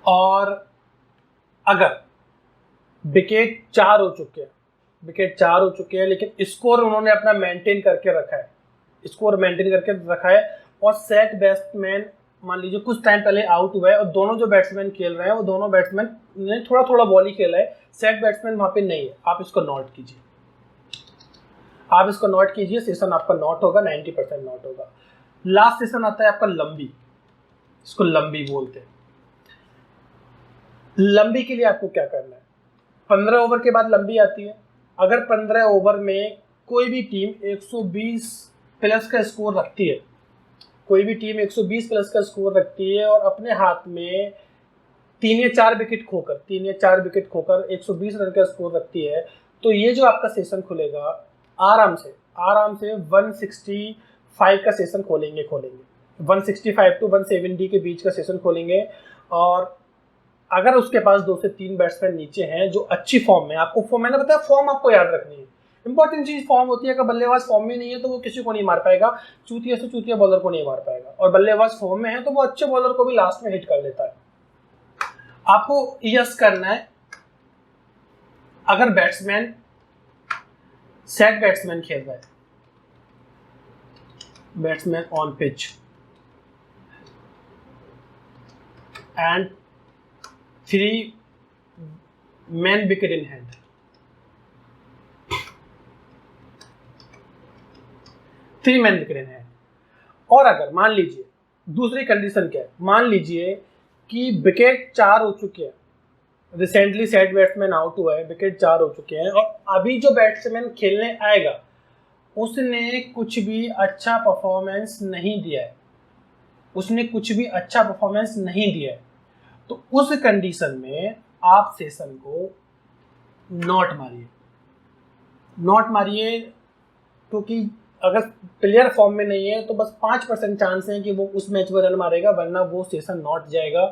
और अगर विकेट 4 हो चुके हैं, विकेट 4 हो चुके हैं, लेकिन स्कोर उन्होंने अपना मेंटेन करके रखा है, स्कोर मेंटेन करके रखा है, और सेट बैट्समैन मान लीजिए कुछ टाइम पहले आउट हुआ है, और दोनों जो बैट्समैन खेल रहे हैं वो दोनों बैट्समैन ने थोड़ा थोड़ा बॉल ही खेला है, सेट बैट्समैन वहां पे नहीं है, आप इसको नोट कीजिए, आप इसको नोट कीजिए, सेशन आपका नोट होगा, 90% नोट होगा। लास्ट सेशन आता है आपका लंबी, इसको लंबी बोलते हैं। लंबी के लिए आपको क्या करना है, 15 ओवर के बाद लंबी आती है। अगर 15 ओवर में कोई भी टीम 120 प्लस का स्कोर रखती है, कोई भी टीम 120 प्लस का स्कोर रखती है और अपने हाथ में 3 या 4 विकेट खोकर 120 रन का स्कोर रखती है, तो ये जो आपका सेशन खुलेगा आराम से 165 का सेशन खोलेंगे 165 टू 170 के बीच का सेशन खोलेंगे। और अगर उसके पास 2 से 3 बैट्समैन नीचे हैं जो अच्छी फॉर्म में, आपको फॉर्म, मैंने बताया फॉर्म आपको याद रखनी है, इंपॉर्टेंट चीज फॉर्म होती है। अगर बल्लेबाज फॉर्म में नहीं है तो वो किसी को नहीं मार पाएगा, चूतिया से चूतिया बॉलर को नहीं मार पाएगा, और बल्लेबाज फॉर्म में है तो वो अच्छे बॉलर को भी लास्ट में हिट कर लेता है। आपको यस करना है, अगर बैट्समैन सेट बैट्समैन खेल रहा है, batsman on pitch and 3 man wicket in hand, 3 man wicket in hand. और अगर मान लीजिए दूसरी कंडीशन क्या है, मान लीजिए कि विकेट 4 हो चुके हैं, रिसेंटली सेट बैट्समैन आउट हुआ है, विकेट 4 हो चुके हैं, और अभी जो बैट्समैन खेलने आएगा उसने कुछ भी अच्छा परफॉर्मेंस नहीं दिया है, उसने कुछ भी अच्छा परफॉर्मेंस नहीं दिया है, तो उस कंडीशन में आप सेशन को नॉट मारिए, क्योंकि अगर प्लेयर फॉर्म में नहीं है तो बस 5% चांस है कि वो उस मैच में रन मारेगा, वरना वो सेशन नॉट जाएगा।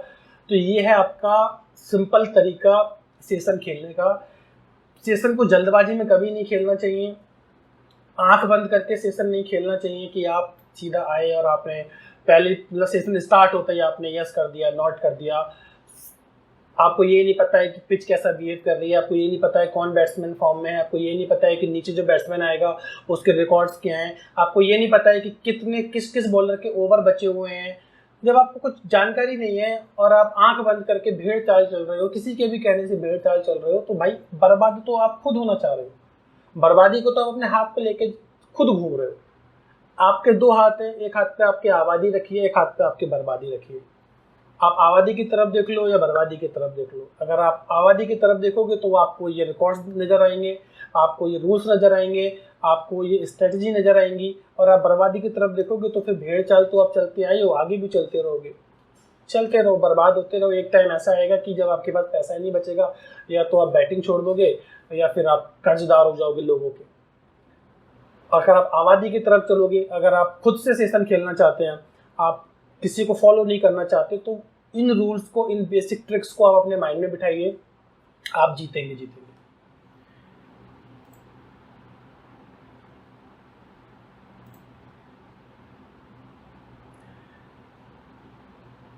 तो ये है आपका सिंपल तरीका सेशन खेलने का। सेशन को जल्दबाजी में कभी नहीं खेलना चाहिए, आंख बंद करके सेशन नहीं खेलना चाहिए कि आप सीधा आए और आपने पहले मतलब सेशन स्टार्ट होता ही आपने यस कर दिया, नॉट कर दिया। आपको ये नहीं पता है कि पिच कैसा बिहेव कर रही है, आपको ये नहीं पता है कौन बैट्समैन फॉर्म में है, आपको ये नहीं पता है कि नीचे जो बैट्समैन आएगा उसके रिकॉर्ड्स क्या हैं, आपको ये नहीं पता है कि कितने किस बॉलर के ओवर बचे हुए हैं। जब आपको कुछ जानकारी नहीं है और आप आंख बंद करके भेड़ चाल चल रहे हो, किसी के भी कहने से भेड़ चाल चल रहे हो, तो भाई बर्बाद तो आप खुद होना चाह रहे हो। बर्बादी को तो आप अपने हाथ पे लेके खुद घूम रहे हो। आपके दो हाथ हैं, एक हाथ पे आपकी आबादी रखी है, एक हाथ पे आपकी बर्बादी रखी है। आप आबादी की तरफ देख लो या बर्बादी की तरफ देख लो। अगर आप आबादी की तरफ देखोगे तो आपको ये रिकॉर्ड्स नजर आएंगे, आपको ये रूल्स नजर आएंगे, आपको ये स्ट्रेटजी नजर आएंगी। और आप बर्बादी की तरफ देखोगे तो फिर भेड़ चाल तो आप चलते आए हो, आगे भी चलते रहोगे, चलते रहो, बर्बाद होते रहो। एक टाइम ऐसा आएगा कि जब आपके पास पैसा ही नहीं बचेगा, या तो आप बैटिंग छोड़ दोगे या फिर आप कर्जदार हो जाओगे लोगों के। अगर आप आबादी की तरफ चलोगे, अगर आप खुद से सेशन खेलना चाहते हैं, आप किसी को फॉलो नहीं करना चाहते, तो इन रूल्स को, इन बेसिक ट्रिक्स को आप अपने माइंड में बिठाइए, आप जीतेंगे जीतेंगे।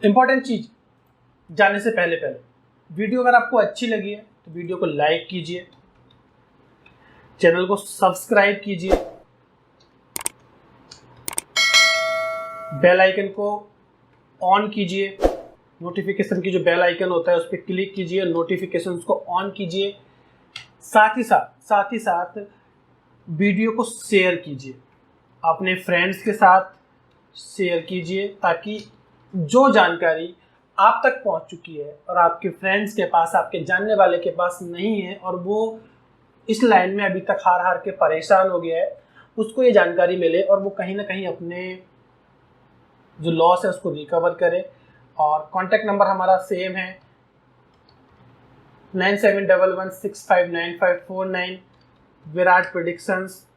इंपॉर्टेंट चीज जाने से पहले वीडियो अगर आपको अच्छी लगी है तो वीडियो को लाइक कीजिए, चैनल को सब्सक्राइब कीजिए, बेल आइकन को ऑन कीजिए, नोटिफिकेशन की जो बेल आइकन होता है उस पर क्लिक कीजिए, नोटिफिकेशंस को ऑन कीजिए। साथ ही साथ वीडियो को शेयर कीजिए, अपने फ्रेंड्स के साथ शेयर कीजिए, ताकि जो जानकारी आप तक पहुंच चुकी है और आपके फ्रेंड्स के पास, आपके जानने वाले के पास नहीं है और वो इस लाइन में अभी तक हार हार के परेशान हो गया है, उसको ये जानकारी मिले और वो कहीं ना कहीं अपने जो लॉस है उसको रिकवर करे। और कॉन्टैक्ट नंबर हमारा सेम है 9711659549, विराट प्रेडिक्शंस।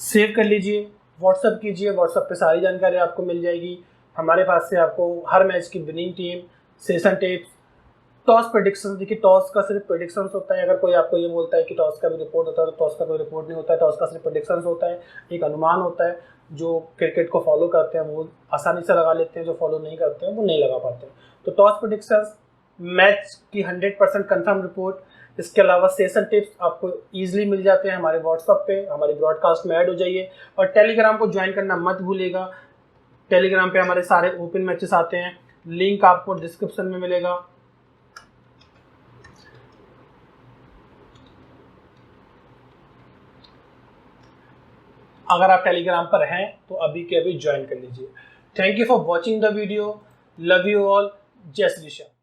सेव कर लीजिए, व्हाट्सअप कीजिए, व्हाट्सअप पे सारी जानकारी आपको मिल जाएगी। हमारे पास से आपको हर मैच की winning team, session tips, toss prediction. देखिए, टॉस का सिर्फ प्रेडिक्शंस होता है। अगर कोई आपको ये बोलता है कि टॉस का भी रिपोर्ट होता है, तो टॉस का कोई रिपोर्ट नहीं होता है। टॉस का सिर्फ प्रेडिक्शंस होता है, एक अनुमान होता है। जो क्रिकेट को फॉलो करते हैं वो आसानी से लगा लेते हैं, जो फॉलो नहीं करते हैं वो नहीं लगा पाते हैं। तो टॉस प्रेडिक्शंस, मैच की 100% कंफर्म रिपोर्ट, इसके अलावा सेशन टिप्स आपको ईजिली मिल जाते हैं हमारे व्हाट्सअप पे। हमारी ब्रॉडकास्ट में ऐड हो जाइए और टेलीग्राम को ज्वाइन करना मत भूलिएगा। टेलीग्राम पे हमारे सारे ओपन मैचेस आते हैं, लिंक आपको डिस्क्रिप्शन में मिलेगा। अगर आप टेलीग्राम पर हैं तो अभी के अभी ज्वाइन कर लीजिए। Thank you for watching the video. Love you all. जय श्री श्याम।